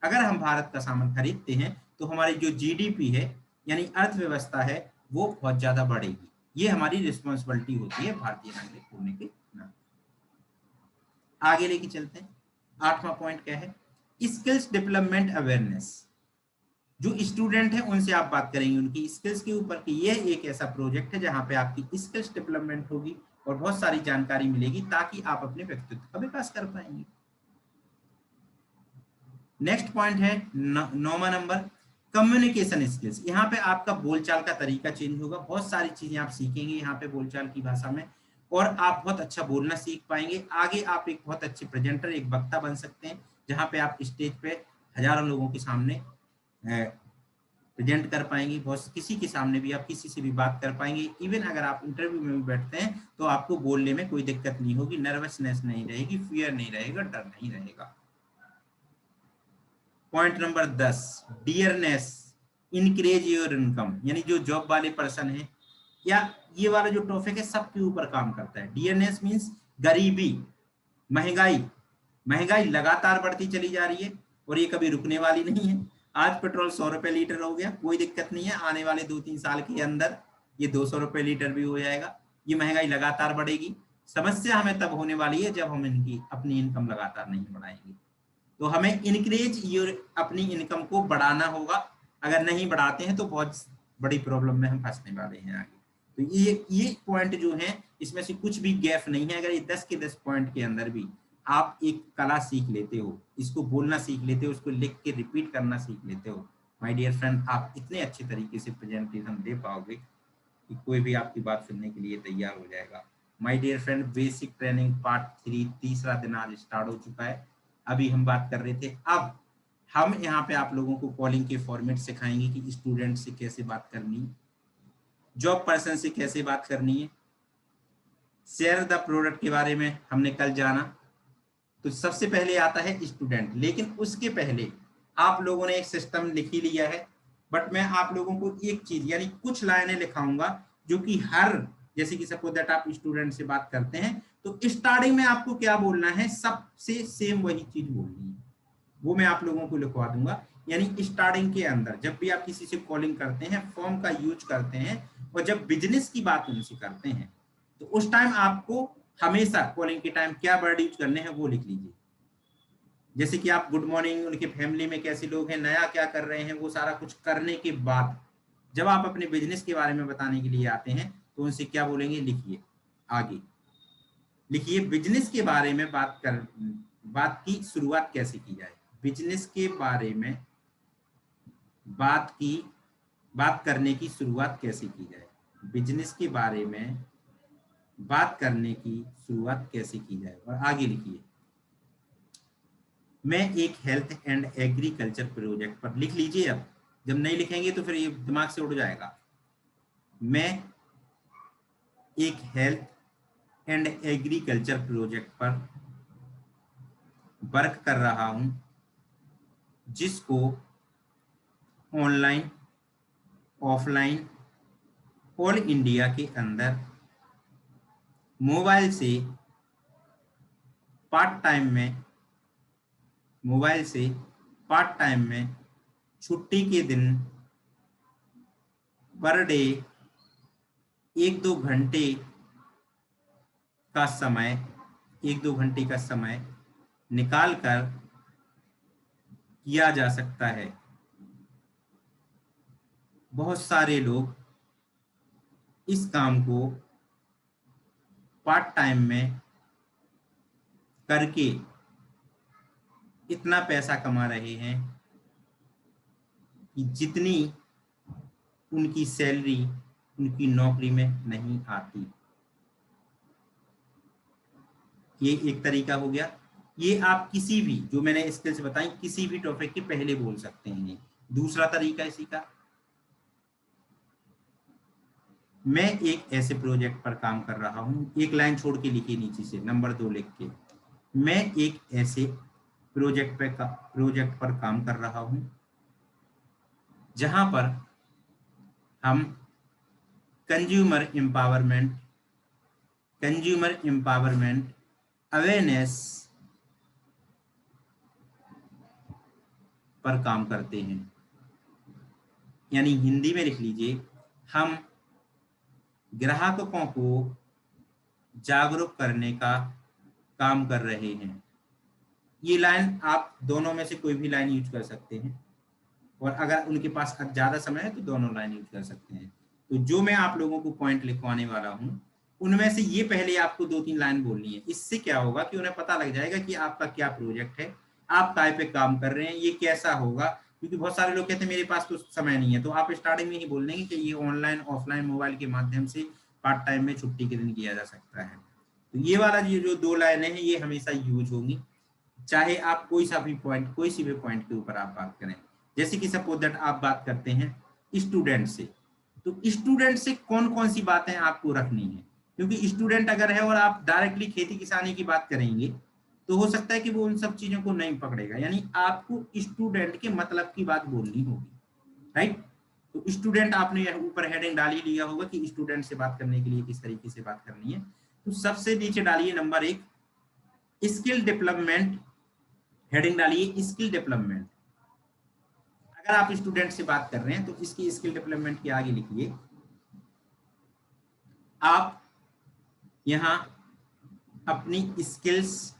अगर हम भारत का सामान खरीदते हैं तो हमारी जो जीडीपी है यानी अर्थव्यवस्था है वो बहुत ज्यादा बढ़ेगी। ये हमारी रिस्पॉन्सिबिलिटी होती है भारतीय नागरिक होने के नाते। आगे लेके चलते हैं, 8वां पॉइंट क्या है, स्किल्स डेवलपमेंट अवेयरनेस। जो स्टूडेंट है उनसे आप बात करेंगे उनकी स्किल्स के ऊपर कि ये एक ऐसा प्रोजेक्ट है जहां पे आपकी स्किल्स डेवलपमेंट होगी और बहुत सारी जानकारी मिलेगी ताकि आप अपने व्यक्तित्व का विकास कर पाएंगे। नेक्स्ट पॉइंट है 9वां नंबर, कम्युनिकेशन स्किल्स। यहाँ पे आपका बोलचाल का तरीका चेंज होगा, बहुत सारी चीजें आप सीखेंगे यहाँ पे बोलचाल की भाषा में, और आप बहुत अच्छा बोलना सीख पाएंगे। आगे आप एक बहुत अच्छे प्रेजेंटर, एक वक्ता बन सकते हैं, जहाँ पे आप स्टेज पे हजारों लोगों के सामने प्रेजेंट कर पाएंगे, बहुत किसी के सामने भी आप किसी से भी बात कर पाएंगे। इवन अगर आप इंटरव्यू में भी बैठते हैं तो आपको बोलने में कोई दिक्कत नहीं होगी, नर्वसनेस नहीं रहेगी, फियर नहीं रहेगा, डर नहीं रहेगा। Point number 10, dearness increase your income, यानी जो जॉब वाले पर्सन है या ये वाला जो टॉपिक है सबके ऊपर काम करता है। डियरनेस मीन्स गरीबी, महंगाई लगातार बढ़ती चली जा रही है और ये कभी रुकने वाली नहीं है। आज पेट्रोल 100 रुपए लीटर हो गया, कोई दिक्कत नहीं है, आने वाले 2-3 साल के अंदर ये 200 रुपए लीटर भी हो जाएगा। ये महंगाई लगातार बढ़ेगी। समस्या हमें तब होने वाली है जब हम इनकी अपनी इनकम लगातार नहीं बढ़ाएंगे। तो हमें इनक्रेज योर अपनी इनकम को बढ़ाना होगा, अगर नहीं बढ़ाते हैं तो बहुत बड़ी प्रॉब्लम में हम फंसने वाले हैं आगे। तो ये पॉइंट जो है इसमें से कुछ भी गैप नहीं है। अगर ये 10 के 10 पॉइंट के अंदर भी आप एक कला सीख लेते हो, इसको बोलना सीख लेते हो, उसको लिख के रिपीट करना सीख लेते हो, माय डियर फ्रेंड, आप इतने अच्छे तरीके से प्रेजेंटेशन दे पाओगे कि कोई भी आपकी बात सुनने के लिए तैयार हो जाएगा। My dear friend, basic training part 3 तीसरा दिन आज स्टार्ट हो चुका है। अभी हम बात कर रहे थे, अब हम यहाँ पे आप लोगों को कॉलिंग के फॉर्मेट सिखाएंगे कि स्टूडेंट से कैसे बात करनी है, जॉब पर्सन से कैसे बात करनी है, शेयर द प्रोडक्ट के बारे में हमने कल जाना। तो सबसे पहले आता है स्टूडेंट, लेकिन उसके पहले आप लोगों ने एक सिस्टम लिख ही लिया है, बट मैं आप लोगों को एक चीज यानी कुछ लाइनें लिखाऊंगा जो कि हर, जैसे कि सपोज दैट आप स्टूडेंट से बात करते हैं तो स्टार्टिंग में आपको क्या बोलना है, सबसे सेम वही चीज बोलनी है, वो मैं आप लोगों को लिखवा दूंगा। यानी स्टार्टिंग के अंदर जब भी आप किसी से कॉलिंग करते हैं, फॉर्म का यूज करते हैं, और जब बिजनेस की बात उनसे करते हैं तो उस टाइम आपको हमेशा कॉलिंग के टाइम क्या वर्ड यूज करने हैं वो लिख लीजिए। जैसे कि आप गुड मॉर्निंग, उनके फैमिली में कैसे लोग हैं, नया क्या कर रहे हैं, वो सारा कुछ करने के बाद जब आप अपने बिजनेस के बारे में बताने के लिए आते हैं तो उनसे क्या बोलेंगे, लिखिए आगे, लिखिए बिजनेस के बारे में बात की शुरुआत कैसे की जाए, बिजनेस के बारे में बात करने की शुरुआत कैसे की जाए, बिजनेस के बारे में बात करने की शुरुआत कैसे की जाए। और आगे लिखिए, मैं एक हेल्थ एंड एग्रीकल्चर प्रोजेक्ट पर, लिख लीजिए। अब जब नहीं लिखेंगे तो फिर ये दिमाग से उड़ जाएगा। मैं एक हेल्थ एंड एग्रीकल्चर प्रोजेक्ट पर वर्क कर रहा हूं जिसको ऑनलाइन ऑफलाइन ऑल इंडिया के अंदर मोबाइल से पार्ट टाइम में छुट्टी के दिन पर डे 1-2 घंटे का समय निकाल कर किया जा सकता है। बहुत सारे लोग इस काम को पार्ट टाइम में करके इतना पैसा कमा रहे हैं कि जितनी उनकी सैलरी उनकी नौकरी में नहीं आती। ये एक तरीका हो गया। ये आप किसी भी, जो मैंने स्किल्स बताई, किसी भी टॉपिक के पहले बोल सकते हैं। दूसरा तरीका इसी का, मैं एक ऐसे प्रोजेक्ट पर काम कर रहा हूं, एक लाइन छोड़ के लिखिए नीचे से, नंबर 2 लिख के, मैं एक ऐसे प्रोजेक्ट पर काम कर रहा हूं जहां पर हम कंज्यूमर एम्पावरमेंट अवेयरनेस पर काम करते हैं। यानी हिंदी में लिख लीजिए, हम ग्राहकों को जागरूक करने का काम कर रहे हैं। ये लाइन आप दोनों में से कोई भी लाइन यूज कर सकते हैं, और अगर उनके पास ज्यादा समय है तो दोनों लाइन यूज कर सकते हैं। तो जो मैं आप लोगों को पॉइंट लिखवाने वाला हूं उनमें से ये पहले आपको 2-3 लाइन बोलनी है। इससे क्या होगा कि उन्हें पता लग जाएगा कि आपका क्या प्रोजेक्ट है, आप काय पे काम कर रहे हैं, ये कैसा होगा। क्योंकि बहुत सारे लोग कहते हैं मेरे पास तो समय नहीं है, तो आप स्टार्टिंग में ही बोल देंगे कि ये ऑनलाइन ऑफलाइन मोबाइल के माध्यम से पार्ट टाइम में छुट्टी के दिन किया जा सकता है। तो ये वाला जो 2 लाइनें हैं ये हमेशा यूज होंगी, चाहे आप कोई सी भी पॉइंट के ऊपर आप बात करें। जैसे कि सपोज दैट आप बात करते हैं स्टूडेंट से, तो स्टूडेंट से कौन कौन सी बातें आपको रखनी है, क्योंकि स्टूडेंट अगर है और आप डायरेक्टली खेती किसानी की बात करेंगे तो हो सकता है कि वो उन सब चीजों को नहीं पकड़ेगा। यानी आपको स्टूडेंट के मतलब की बात बोलनी होगी, राइट। तो स्टूडेंट आपने ऊपर हेडिंग डाल ही लिया होगा कि स्टूडेंट से बात करने के लिए किस तरीके से बात करनी है। तो सबसे नीचे डालिए नंबर 1 स्किल डेवलपमेंट, हेडिंग डालिए स्किल डेवलपमेंट। अगर आप स्टूडेंट से बात कर रहे हैं तो इसकी स्किल डेवलपमेंट के आगे लिखिए, आप यहां अपनी स्किल्स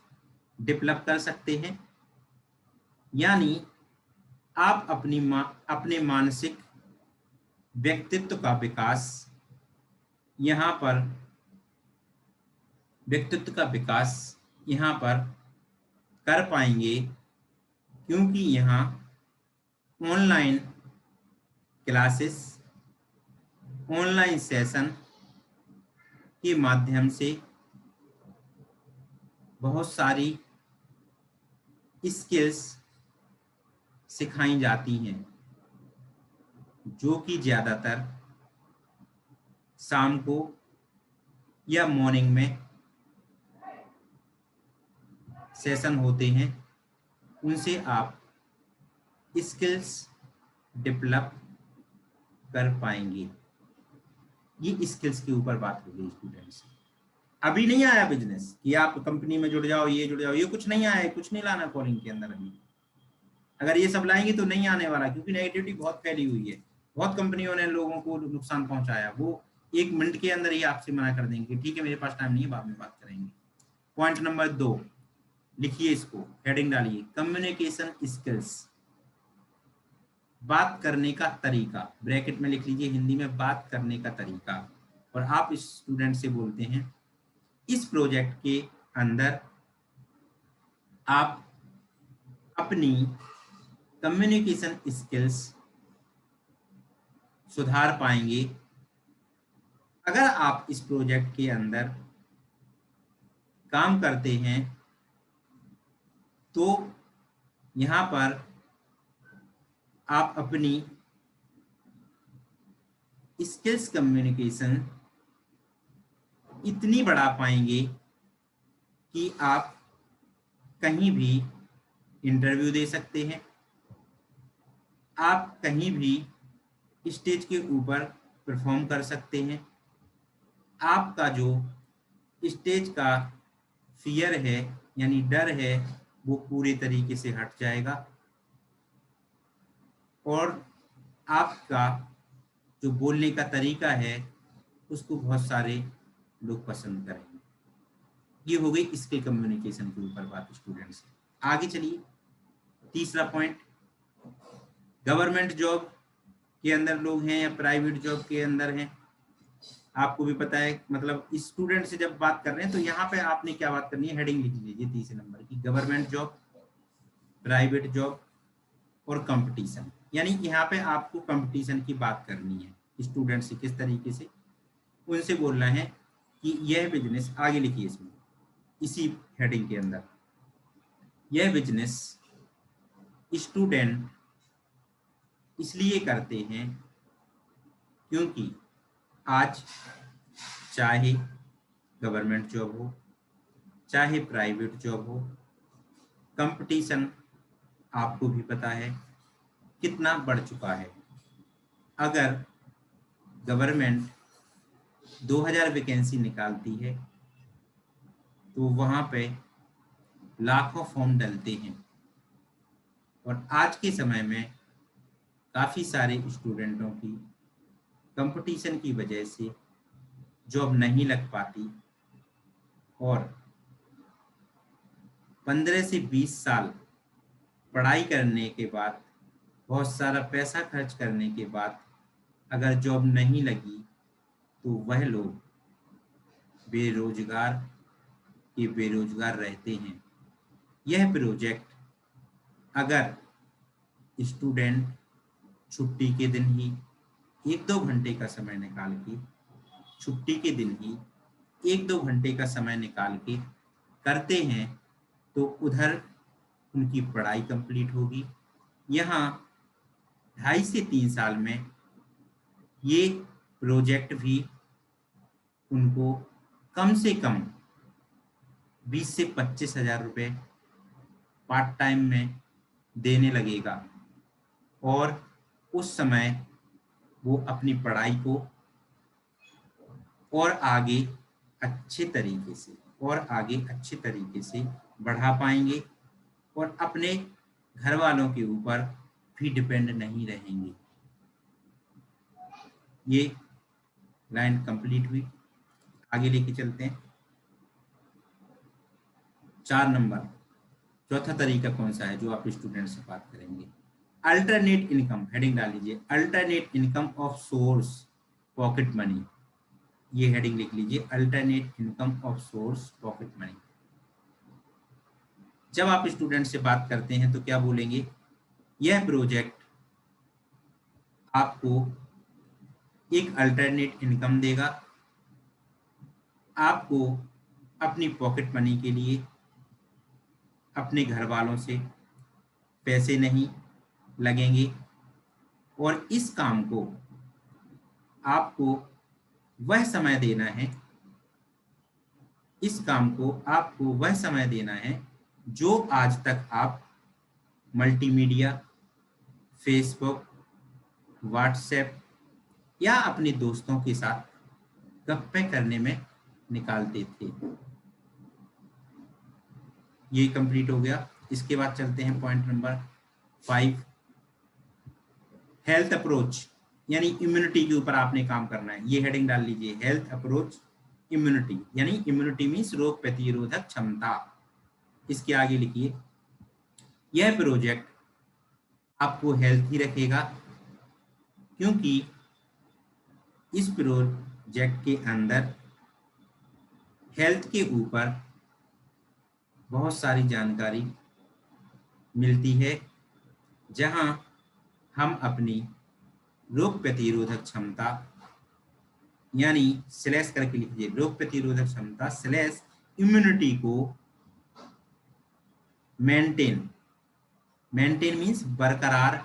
डेवलप कर सकते हैं। यानी आप अपने मानसिक व्यक्तित्व का विकास यहां पर कर पाएंगे, क्योंकि यहाँ ऑनलाइन क्लासेस, ऑनलाइन सेशन के माध्यम से बहुत सारी स्किल्स सिखाई जाती हैं, जो कि ज़्यादातर शाम को या मॉर्निंग में सेशन होते हैं। उनसे आप स्किल्स डेवलप कर पाएंगे। ये स्किल्स के ऊपर बात हो गई स्टूडेंट्स। अभी नहीं आया बिजनेस कि आप कंपनी में जुड़ जाओ, ये कुछ नहीं आया है, कुछ नहीं लाना कॉलिंग के अंदर अभी। अगर ये सब लाएंगे तो नहीं आने वाला, क्योंकि नेगेटिविटी बहुत फैली हुई है। बहुत कंपनियों ने लोगों को नुकसान पहुंचाया, वो 1 मिनट के अंदर ही आपसे मना कर देंगे, ठीक है मेरे पास टाइम नहीं है, बाद में बात करेंगे। पॉइंट नंबर 2, लिखिए इसको, हेडिंग डालिए कम्युनिकेशन स्किल्स, बात करने का तरीका, ब्रैकेट में लिख लीजिए हिंदी में बात करने का तरीका। और आप इस स्टूडेंट से बोलते हैं इस प्रोजेक्ट के अंदर आप अपनी कम्युनिकेशन स्किल्स सुधार पाएंगे अगर आप इस प्रोजेक्ट के अंदर काम करते हैं। तो यहाँ पर आप अपनी स्किल्स कम्युनिकेशन इतनी बढ़ा पाएंगे कि आप कहीं भी इंटरव्यू दे सकते हैं, आप कहीं भी स्टेज के ऊपर परफॉर्म कर सकते हैं, आपका जो स्टेज का फियर है यानी डर है वो पूरे तरीके से हट जाएगा और आपका जो बोलने का तरीका है उसको बहुत सारे लोग पसंद करेंगे। ये हो गई स्किल कम्युनिकेशन के ऊपर बात स्टूडेंट्स। आगे चलिए, तीसरा पॉइंट, गवर्नमेंट जॉब के अंदर लोग हैं या प्राइवेट जॉब के अंदर हैं, आपको भी पता है। मतलब स्टूडेंट से जब बात कर रहे हैं तो यहाँ पे आपने क्या बात करनी है, हेडिंग लिख लीजिए तीसरे नंबर की, गवर्नमेंट जॉब, प्राइवेट जॉब और कंपटीशन। यानी यहाँ पे आपको कंपटीशन की बात करनी है स्टूडेंट से, किस तरीके से उनसे बोलना है कि यह बिजनेस, आगे लिखिए इसमें इसी हेडिंग के अंदर, यह बिजनेस स्टूडेंट इसलिए करते हैं क्योंकि आज चाहे गवर्नमेंट जॉब हो चाहे प्राइवेट जॉब हो, कंपटीशन आपको भी पता है कितना बढ़ चुका है। अगर गवर्नमेंट 2000 वैकेंसी निकालती है तो वहाँ पे लाखों फॉर्म डलते हैं और आज के समय में काफ़ी सारे स्टूडेंटों की कंपटीशन की वजह से जॉब नहीं लग पाती और 15 से 20 साल पढ़ाई करने के बाद, बहुत सारा पैसा खर्च करने के बाद अगर जॉब नहीं लगी तो वह लोग बेरोजगार के बेरोजगार रहते हैं। यह प्रोजेक्ट अगर स्टूडेंट छुट्टी के दिन ही 1-2 घंटे का समय निकाल के, छुट्टी के दिन ही 1-2 घंटे का समय निकाल के करते हैं तो उधर उनकी पढ़ाई कंप्लीट होगी। यहाँ 2.5 से 3 साल में ये प्रोजेक्ट भी उनको कम से कम 20 से 25 हजार रुपये पार्ट टाइम में देने लगेगा और उस समय वो अपनी पढ़ाई को और आगे अच्छे तरीके से बढ़ा पाएंगे और अपने घर वालों के ऊपर भी डिपेंड नहीं रहेंगे। ये लाइन कंप्लीट हुई, आगे लेके चलते हैं। 4 नंबर, चौथा तरीका कौन सा है जो आप स्टूडेंट से बात करेंगे, अल्टरनेट इनकम, हेडिंग डाल लीजिए alternate income of source pocket money. ये हेडिंग लिख लीजिए alternate income of source pocket money. जब आप स्टूडेंट से बात करते हैं तो क्या बोलेंगे, यह प्रोजेक्ट आपको एक अल्टरनेट इनकम देगा, आपको अपनी पॉकेट मनी के लिए अपने घर वालों से पैसे नहीं लगेंगे और इस काम को आपको वह समय देना है, इस काम को आपको वह समय देना है जो आज तक आप मल्टीमीडिया, फेसबुक, व्हाट्सएप या अपने दोस्तों के साथ गप्पे करने में निकालते थे। ये कंप्लीट हो गया। इसके बाद चलते हैं पॉइंट नंबर 5, हेल्थ अप्रोच, यानी इम्यूनिटी के ऊपर आपने काम करना है। ये हेडिंग डाल लीजिए हेल्थ अप्रोच इम्यूनिटी, यानी इम्यूनिटी मीन्स रोग प्रतिरोधक क्षमता। इसके आगे लिखिए, यह प्रोजेक्ट आपको हेल्थी रखेगा, क्योंकि इस प्रोजेक्ट के अंदर हेल्थ के ऊपर बहुत सारी जानकारी मिलती है, जहां हम अपनी रोग प्रतिरोधक क्षमता, यानी स्लैश करके लिखिए, रोग प्रतिरोधक क्षमता स्लैश इम्यूनिटी को मेंटेन मीन्स बरकरार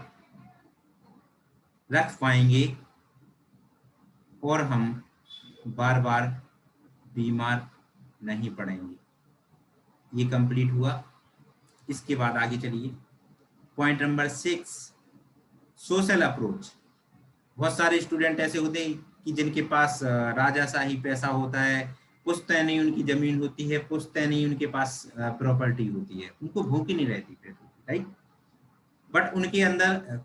रख पाएंगे और हम बार बार बीमार नहीं पड़ेंगे। ये कंप्लीट हुआ। इसके बाद आगे चलिए, पॉइंट नंबर 6, सोशल अप्रोच। बहुत सारे स्टूडेंट ऐसे होते हैं कि जिनके पास राजाशाही पैसा होता है, पुश्तैनी उनकी जमीन होती है, पुश्तैनी उनके पास प्रॉपर्टी होती है, उनको भूख ही नहीं रहती पैसों की, राइट। बट उनके अंदर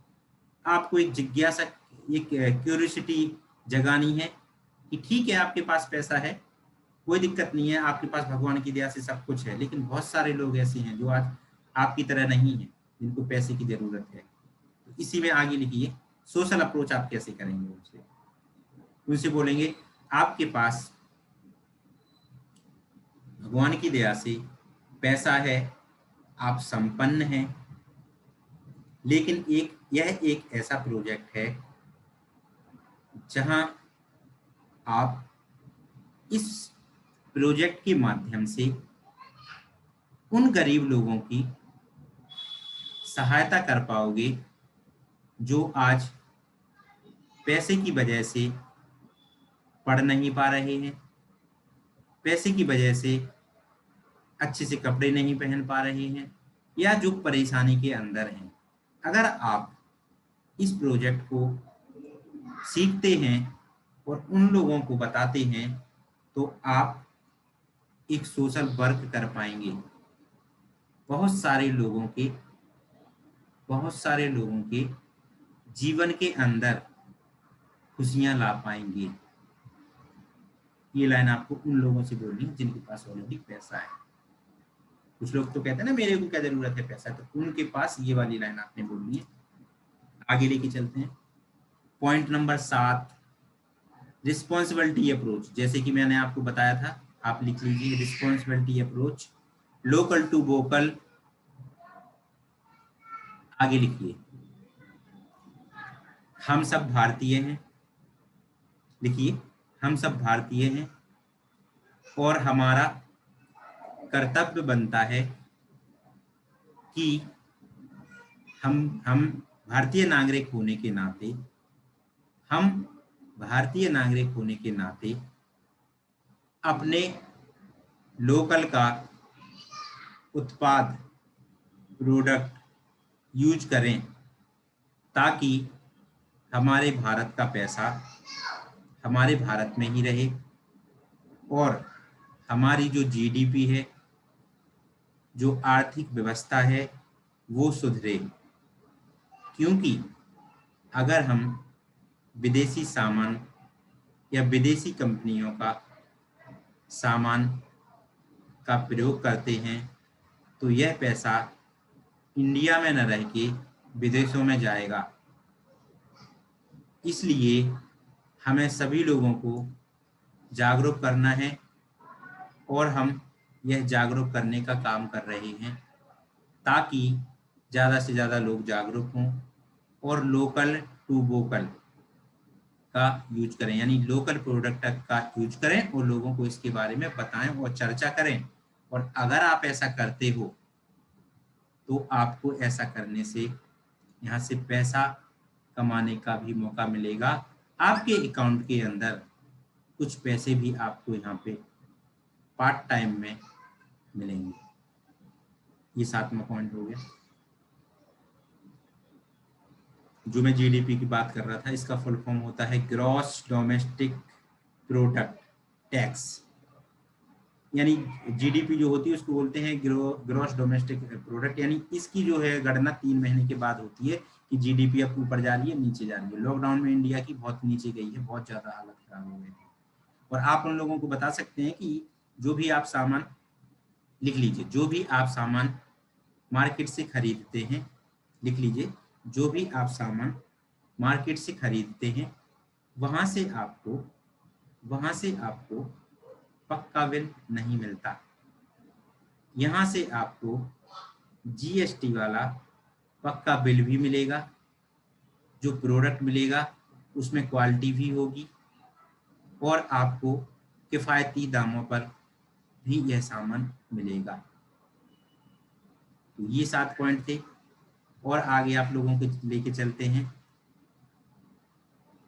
आपको एक जिज्ञासा, एक क्यूरियोसिटी जगानी है कि ठीक है आपके पास पैसा है, कोई दिक्कत नहीं है, आपके पास भगवान की दया से सब कुछ है, लेकिन बहुत सारे लोग ऐसे हैं जो आज आपकी तरह नहीं है, जिनको पैसे की जरूरत है। तो इसी में आगे लिखिए, सोशल अप्रोच आप कैसे करेंगे उनसे बोलेंगे आपके पास भगवान की दया से पैसा है, आप संपन्न हैं, लेकिन यह एक ऐसा प्रोजेक्ट है जहां आप इस प्रोजेक्ट के माध्यम से उन गरीब लोगों की सहायता कर पाओगे जो आज पैसे की वजह से पढ़ नहीं पा रहे हैं, पैसे की वजह से अच्छे से कपड़े नहीं पहन पा रहे हैं, या जो परेशानी के अंदर हैं। अगर आप इस प्रोजेक्ट को सीखते हैं और उन लोगों को बताते हैं तो आप एक सोशल वर्क कर पाएंगे, बहुत सारे लोगों के जीवन के अंदर खुशियां ला पाएंगे। ये लाइन आपको उन लोगों से बोलनी है जिनके पास ऑलरेडी पैसा है। कुछ लोग तो कहते हैं ना मेरे को क्या जरूरत है पैसा, तो उनके पास ये वाली लाइन आपने बोलनी है। आगे लेके चलते हैं, पॉइंट नंबर 7, रिस्पॉन्सिबिलिटी अप्रोच। जैसे कि मैंने आपको बताया था, आप लिख लीजिए, responsibility approach, local to vocal. आगे लिखिए, हम सब भारतीय हैं, लिखिए, हम सब भारतीय हैं और हमारा कर्तव्य बनता है कि हम भारतीय नागरिक होने के नाते अपने लोकल का उत्पाद, प्रोडक्ट यूज करें, ताकि हमारे भारत का पैसा हमारे भारत में ही रहे और हमारी जो जीडीपी है, जो आर्थिक व्यवस्था है, वो सुधरे। क्योंकि अगर हम विदेशी सामान या विदेशी कंपनियों का सामान का प्रयोग करते हैं तो यह पैसा इंडिया में न रह के विदेशों में जाएगा। इसलिए हमें सभी लोगों को जागरूक करना है और हम यह जागरूक करने का काम कर रहे हैं, ताकि ज़्यादा से ज़्यादा लोग जागरूक हों और लोकल टू वोकल का यूज करें, यानी लोकल प्रोडक्ट का यूज करें और लोगों को इसके बारे में बताएं और चर्चा करें। और अगर आप ऐसा करते हो तो आपको ऐसा करने से यहाँ से पैसा कमाने का भी मौका मिलेगा, आपके अकाउंट के अंदर कुछ पैसे भी आपको यहाँ पे पार्ट टाइम में मिलेंगे। ये 7वां पॉइंट हो गया। जो मैं जीडीपी की बात कर रहा था, इसका फुल फॉर्म होता है ग्रॉस डोमेस्टिक प्रोडक्ट टैक्स, यानी जीडीपी जो होती है उसको बोलते हैं ग्रॉस डोमेस्टिक प्रोडक्ट। यानी इसकी जो है गणना 3 महीने के बाद होती है कि जीडीपी अब ऊपर जा रही है नीचे जा रही है। लॉकडाउन में इंडिया की बहुत नीचे गई है, बहुत ज्यादा हालत खराब हो गई है। और आप उन लोगों को बता सकते हैं कि जो भी आप सामान लिख लीजिए, जो भी आप सामान मार्केट से खरीदते हैं, लिख लीजिए, जो भी आप सामान मार्केट से खरीदते हैं वहां से आपको पक्का बिल नहीं मिलता। यहाँ से आपको जीएसटी वाला पक्का बिल भी मिलेगा। जो प्रोडक्ट मिलेगा उसमें क्वालिटी भी होगी और आपको किफ़ायती दामों पर भी यह सामान मिलेगा। तो ये 7 पॉइंट थे और आगे आप लोगों को लेके चलते हैं।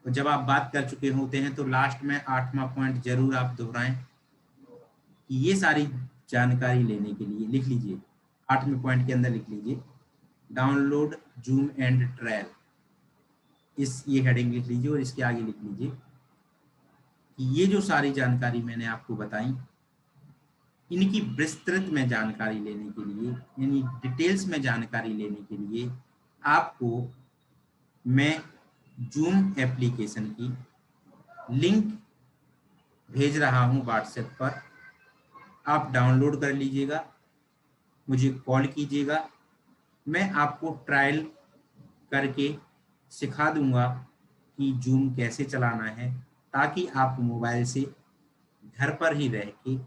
और जब आप बात कर चुके होते हैं तो लास्ट में 8वां पॉइंट जरूर आप दोहराएं कि ये सारी जानकारी लेने के लिए लिख लीजिए, 8वें पॉइंट के अंदर लिख लीजिए डाउनलोड जूम एंड ट्रायल, ये हेडिंग लिख लीजिए और इसके आगे लिख लीजिए कि ये जो सारी जानकारी मैंने आपको बताई इनकी विस्तृत में जानकारी लेने के लिए, यानी डिटेल्स में जानकारी लेने के लिए आपको मैं जूम एप्लीकेशन की लिंक भेज रहा हूं व्हाट्सएप पर। आप डाउनलोड कर लीजिएगा, मुझे कॉल कीजिएगा, मैं आपको ट्रायल करके सिखा दूंगा कि जूम कैसे चलाना है, ताकि आप मोबाइल से घर पर ही रह के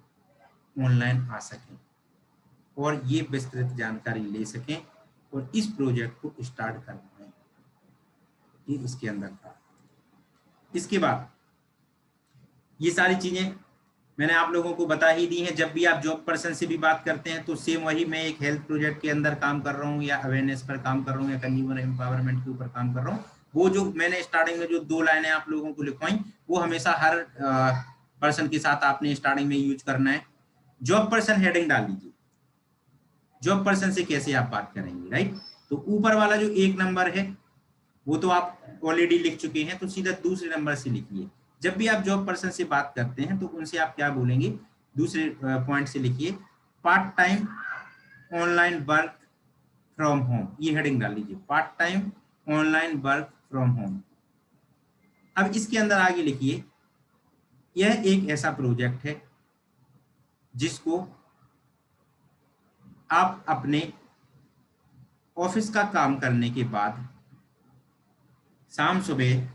ऑनलाइन आ सकें और ये विस्तृत जानकारी ले सकें और इस प्रोजेक्ट को स्टार्ट कर पाएं। ये इसके अंदर था। इसके बाद ये सारी चीजें मैंने आप लोगों को बता ही दी हैं। जब भी आप जॉब पर्सन से भी बात करते हैं तो सेम वही, मैं एक हेल्थ प्रोजेक्ट के अंदर काम कर रहा हूँ या अवेयरनेस पर काम कर रहा हूँ या कंज्यूमर एम्पावरमेंट के ऊपर काम कर रहा हूँ, वो जो मैंने स्टार्टिंग में जो 2 लाइनें आप लोगों को लिखवाई वो हमेशा हर पर्सन के साथ आपने स्टार्टिंग में यूज करना है। जॉब पर्सन हेडिंग डाल लीजिए, जॉब पर्सन से कैसे आप बात करेंगे, राइट। तो ऊपर वाला जो 1 नंबर है वो तो आप ऑलरेडी लिख चुके हैं, तो सीधा दूसरे नंबर से लिखिए। जब भी आप जॉब पर्सन से बात करते हैं तो उनसे आप क्या बोलेंगे, दूसरे पॉइंट से लिखिए part time online work from home, ये हेडिंग डाल लीजिए, part time online work from home. अब इसके अंदर आगे लिखिए यह एक ऐसा प्रोजेक्ट है जिसको आप अपने ऑफिस का काम करने के बाद शाम सुबह,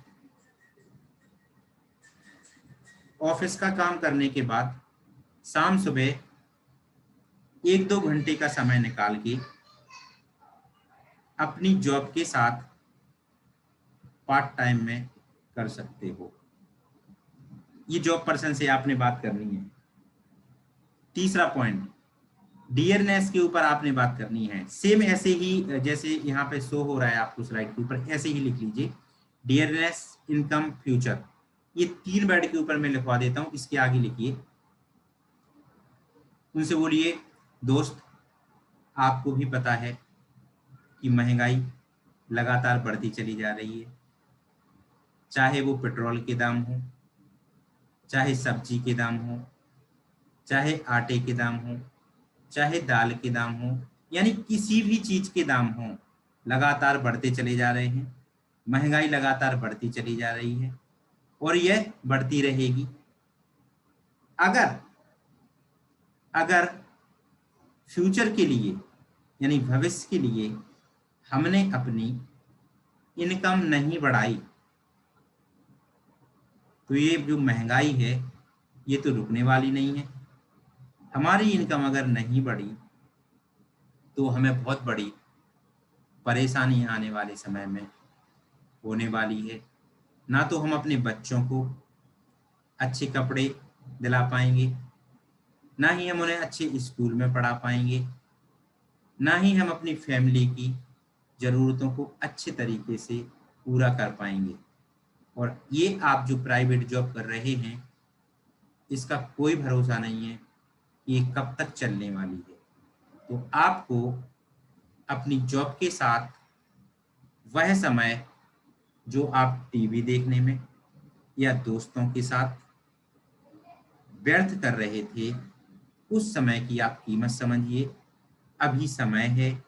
ऑफिस का काम करने के बाद शाम सुबह 1-2 घंटे का समय निकाल के अपनी जॉब के साथ पार्ट टाइम में कर सकते हो। ये जॉब पर्सन से आपने बात करनी है। तीसरा पॉइंट, डियरनेस के ऊपर आपने बात करनी है। सेम ऐसे ही जैसे यहाँ पे शो हो रहा है आपको स्लाइड के ऊपर, ऐसे ही लिख लीजिए डियरनेस इनकम फ्यूचर। ये 3 वर्ड के ऊपर मैं लिखवा देता हूँ, इसके आगे लिखिए, उनसे बोलिए दोस्त आपको भी पता है कि महंगाई लगातार बढ़ती चली जा रही है, चाहे वो पेट्रोल के दाम हो, चाहे सब्जी के दाम हो, चाहे आटे के दाम हो, चाहे दाल के दाम हो, यानी किसी भी चीज के दाम हो, लगातार बढ़ते चले जा रहे हैं। महंगाई लगातार बढ़ती चली जा रही है और यह बढ़ती रहेगी। अगर फ्यूचर के लिए यानी भविष्य के लिए हमने अपनी इनकम नहीं बढ़ाई तो ये जो महंगाई है ये तो रुकने वाली नहीं है। हमारी इनकम अगर नहीं बढ़ी तो हमें बहुत बड़ी परेशानी आने वाले समय में होने वाली है। ना तो हम अपने बच्चों को अच्छे कपड़े दिला पाएंगे, ना ही हम उन्हें अच्छे स्कूल में पढ़ा पाएंगे, ना ही हम अपनी फैमिली की ज़रूरतों को अच्छे तरीके से पूरा कर पाएंगे। और ये आप जो प्राइवेट जॉब कर रहे हैं इसका कोई भरोसा नहीं है कि ये कब तक चलने वाली है। तो आपको अपनी जॉब के साथ वह समय जो आप टीवी देखने में या दोस्तों के साथ व्यर्थ कर रहे थे, उस समय की आप कीमत समझिए। अभी समय है,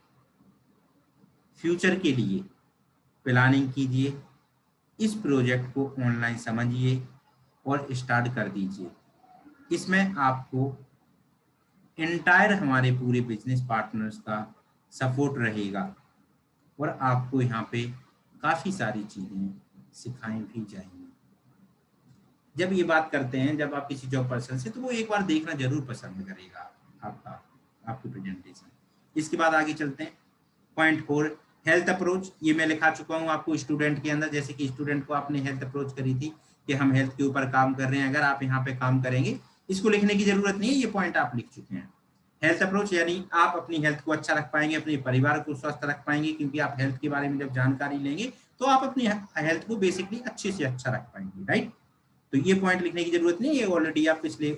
फ्यूचर के लिए प्लानिंग कीजिए, इस प्रोजेक्ट को ऑनलाइन समझिए और स्टार्ट कर दीजिए। इसमें आपको इंटायर हमारे पूरे बिजनेस पार्टनर्स का सपोर्ट रहेगा और आपको यहाँ पे काफी सारी चीजें सिखाई भी जाएंगी। जब ये बात करते हैं, जब आप किसी जॉब पर्सन से, तो वो एक बार देखना जरूर पसंद करेगा आपकी प्रेजेंटेशन। इसके बाद आगे चलते हैं। Point 4, health approach. ये मैं लिखा चुका हूँ आपको स्टूडेंट के अंदर, जैसे कि स्टूडेंट को आपने हेल्थ अप्रोच करी थी कि हम हेल्थ के ऊपर काम कर रहे हैं। अगर आप यहाँ पे काम करेंगे, इसको लिखने की जरूरत नहीं है, ये पॉइंट आप लिख चुके हैं। हेल्थ अप्रोच यानी आप अपनी हेल्थ को अच्छा रख पाएंगे, अपने परिवार को स्वस्थ रख पाएंगे, क्योंकि आप हेल्थ के बारे में जब जानकारी लेंगे तो आप अपनी हेल्थ को बेसिकली अच्छे से अच्छा रख पाएंगे, राइट। तो ये पॉइंट लिखने की जरूरत नहीं है, ये ऑलरेडी आप पिछले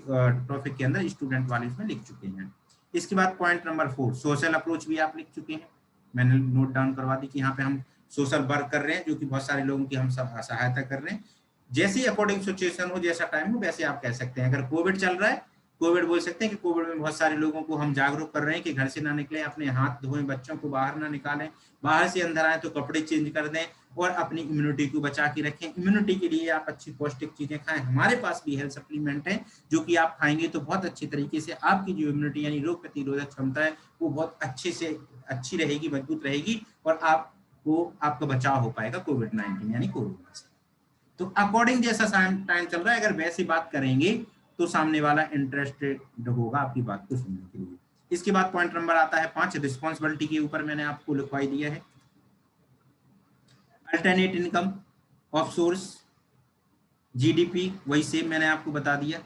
टॉपिक के अंदर स्टूडेंट वाले इसमें लिख चुके हैं। इसके बाद पॉइंट नंबर 4, सोशल अप्रोच भी आप लिख चुके हैं, मैंने नोट डाउन करवा दी कि यहाँ पे हम सोशल वर्क कर रहे हैं, जो कि बहुत सारे लोगों की हम सहायता कर रहे हैं। जैसे अकॉर्डिंग सिचुएशन हो, जैसा टाइम हो, वैसे आप कह सकते हैं। अगर कोविड चल रहा है, कोविड बोल सकते हैं कि कोविड में बहुत सारे लोगों को हम जागरूक कर रहे हैं कि घर से ना निकलें, अपने हाथ धोएं, बच्चों को बाहर ना निकालें, बाहर से अंदर आए तो कपड़े चेंज कर दें और अपनी इम्यूनिटी को बचा के रखें। इम्यूनिटी के लिए आप अच्छी पौष्टिक चीजें खाएं। हमारे पास भी हेल्थ सप्लीमेंट है जो कि आप खाएंगे तो बहुत अच्छे तरीके से आपकी जो इम्यूनिटी यानी रोग प्रतिरोधक क्षमता है वो बहुत अच्छे से अच्छी रहेगी, मजबूत रहेगी और आपका बचाव हो पाएगा कोविड-19 यानी कोरोना से। तो अकॉर्डिंग जैसा टाइम चल रहा है, अगर वैसी बात करेंगे तो सामने वाला इंटरेस्टेड होगा आपकी बात को सुनने के लिए। इसके बाद पॉइंट नंबर आता है 5, रिस्पॉन्सिबिलिटी के ऊपर मैंने आपको लिखवाई दिया है। अल्टरनेट इनकम, ऑफसोर्स, जीडीपी वही सेम मैंने आपको बता दिया,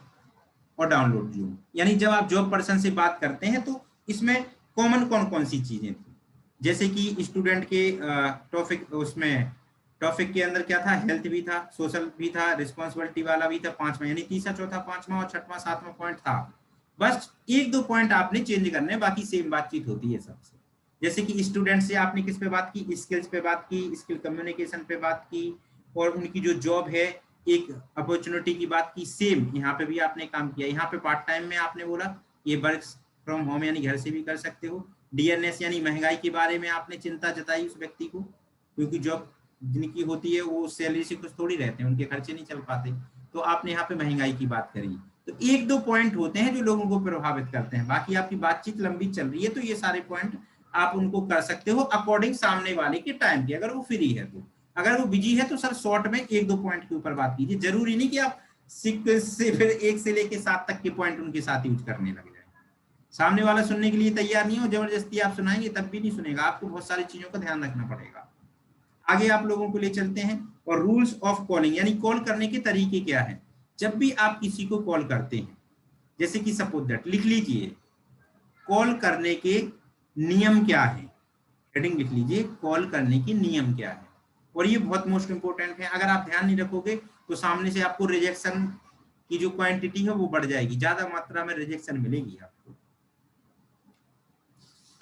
और डाउनलोड जोन। यानी जब आप जॉब पर्सन से बात करते हैं तो इसमें कॉमन कौन कौन सी चीजें थी, जैसे कि स्टूडेंट के टॉपिक के अंदर क्या था, हेल्थ भी था, सोशल भी था, रिस्पॉन्सिबिलिटी वाला भी था, 5वां यानी तीसरा, चौथा, 5वां और 6वां 7वां पॉइंट था। बस 1-2 पॉइंट आपने चेंज करने, बाकी सेम बातचीत होती है सबसे। जैसे कि स्टूडेंट से आपने किस पे बात की, स्किल्स पे बात की, स्किल कम्युनिकेशन पे बात की, और उनकी जो जॉब है एक अपॉर्चुनिटी की बात की। सेम यहाँ पे भी आपने काम किया। यहाँ पे पार्ट टाइम में आपने बोला ये वर्क फ्रॉम होम यानी घर से भी कर सकते हो। डीएनएस यानी महंगाई के बारे में आपने चिंता जताई उस व्यक्ति को, क्योंकि जॉब जिनकी होती है वो सैलरी से कुछ थोड़ी रहते हैं, उनके खर्चे नहीं चल पाते, तो आपने यहाँ पे महंगाई की बात करी। तो 1-2 पॉइंट होते हैं जो लोगों को प्रभावित करते हैं, बाकी आपकी बातचीत लंबी चल रही है तो ये सारे पॉइंट आप उनको कर सकते हो अकॉर्डिंग सामने वाले के टाइम की, अगर वो फ्री है तो। अगर वो बिजी है तो सर शॉर्ट में 1-2 पॉइंट के ऊपर बात कीजिए, जरूरी नहीं कि आप सीक्वेंस से फिर 1 से लेके 7 तक के पॉइंट उनके साथ यूज करने लग जाए। सामने वाला सुनने के लिए तैयार नहीं हो, जबरदस्ती आप सुनाएंगे तब भी नहीं सुनेगा, आपको बहुत सारी चीजों का ध्यान रखना पड़ेगा। आगे आप लोगों को ले चलते हैं, और रूल्स ऑफ कॉलिंग यानी कॉल करने के तरीके क्या है। जब भी आप किसी को कॉल करते हैं, जैसे कि सपोज दैट, लिख लीजिए कॉल करने के नियम क्या है, हेडिंग लिख लीजिए कॉल करने के नियम क्या है। और ये बहुत मोस्ट इंपोर्टेंट है, अगर आप ध्यान नहीं रखोगे तो सामने से आपको रिजेक्शन की जो क्वांटिटी है वो बढ़ जाएगी, ज्यादा मात्रा में रिजेक्शन मिलेगी आपको।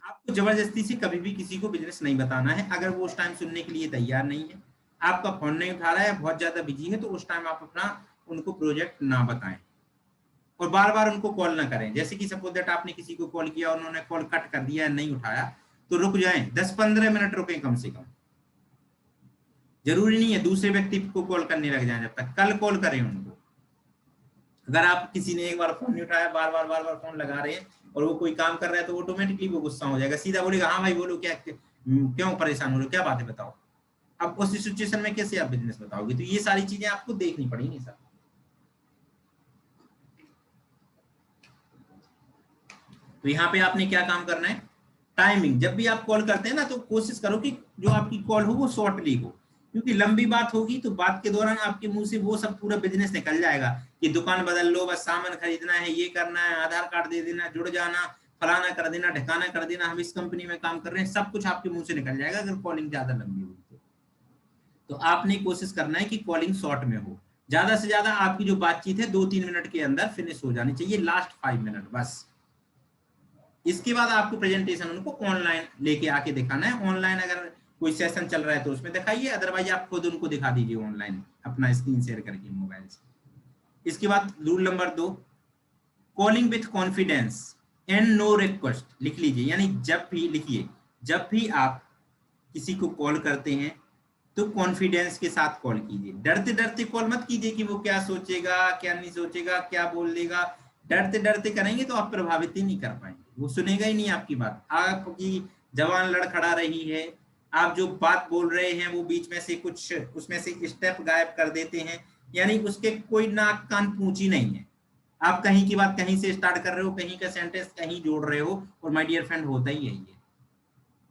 आपको जबरदस्ती से कभी भी किसी को बिजनेस नहीं बताना है, अगर वो उस टाइम सुनने के लिए तैयार नहीं है, आपका फोन नहीं उठा रहा है, बहुत ज्यादा बिजी है, तो उस टाइम आप अपना उनको प्रोजेक्ट ना बताएं और बार बार उनको कॉल ना करें। जैसे कि सपोज दैट आपने किसी को कॉल किया, उन्होंने कॉल कट कर दिया, नहीं उठाया, तो रुक जाएं, 10-15 मिनट रुकें कम से कम। जरूरी नहीं है दूसरे व्यक्ति को कॉल करने लग जाए, जब तक कल कॉल करें उनको। अगर आप किसी ने एक बार फोन नहीं उठाया, बार बार फोन लगा रहे हैं और वो कोई काम कर रहा है, तो ऑटोमेटिकली वो गुस्सा हो जाएगा, सीधा बोलेगा हाँ भाई बोलो, क्या क्यों परेशान हो रहे हो, क्या बात है बताओ। अब उस सिचुएशन में कैसे आप बिजनेस बताओगे, तो ये सारी चीजें आपको देखनी पड़ेंगी सर। तो यहाँ पे आपने क्या काम करना है, टाइमिंग। जब भी आप कॉल करते हैं ना, तो कोशिश करो कि जो आपकी कॉल हो वो शॉर्टली हो, क्योंकि लंबी बात होगी तो बात के दौरान आपके मुंह से वो सब पूरा बिजनेस निकल जाएगा कि दुकान बदल लो, बस सामान खरीदना है, ये करना है, आधार कार्ड दे देना, जुड़ जाना, फलाना कर देना, ढकाना कर देना, हम इस कंपनी में काम कर रहे हैं, सब कुछ आपके मुंह से निकल जाएगा अगर कॉलिंग ज्यादा लंबी होगी तो आपने कोशिश करना है कि कॉलिंग शॉर्ट में हो। ज्यादा से ज्यादा आपकी जो बातचीत है 2-3 मिनट के अंदर फिनिश हो जानी चाहिए, लास्ट 5 मिनट बस। इसके बाद आपको प्रेजेंटेशन उनको ऑनलाइन लेके आके दिखाना है। ऑनलाइन अगर कोई सेशन चल रहा है तो उसमें दिखाइए, अदरवाइज आप खुद उनको दिखा दीजिए ऑनलाइन अपना स्क्रीन शेयर करके मोबाइल से। इसके बाद rule number 2, calling with confidence and no request. लिख लीजिए, यानी जब भी लिखिए, जब भी आप किसी को कॉल करते हैं तो कॉन्फिडेंस के साथ कॉल कीजिए, डरते डरते कॉल मत कीजिए कि वो क्या सोचेगा क्या नहीं सोचेगा, क्या बोल देगा, डरते डरते करेंगे तो आप प्रभावित ही नहीं कर पाएंगे, वो सुनेगा ही नहीं आपकी बात। आपकी जवान लड़खड़ा रही है, आप जो बात बोल रहे हैं वो बीच में से कुछ उसमें से स्टेप गायब कर देते हैं, यानी उसके कोई नाक कान पूंछी नहीं है। आप कहीं की बात कहीं से स्टार्ट कर रहे हो, कहीं का सेंटेंस कहीं जोड़ रहे हो, और माय डियर फ्रेंड होता ही यही है।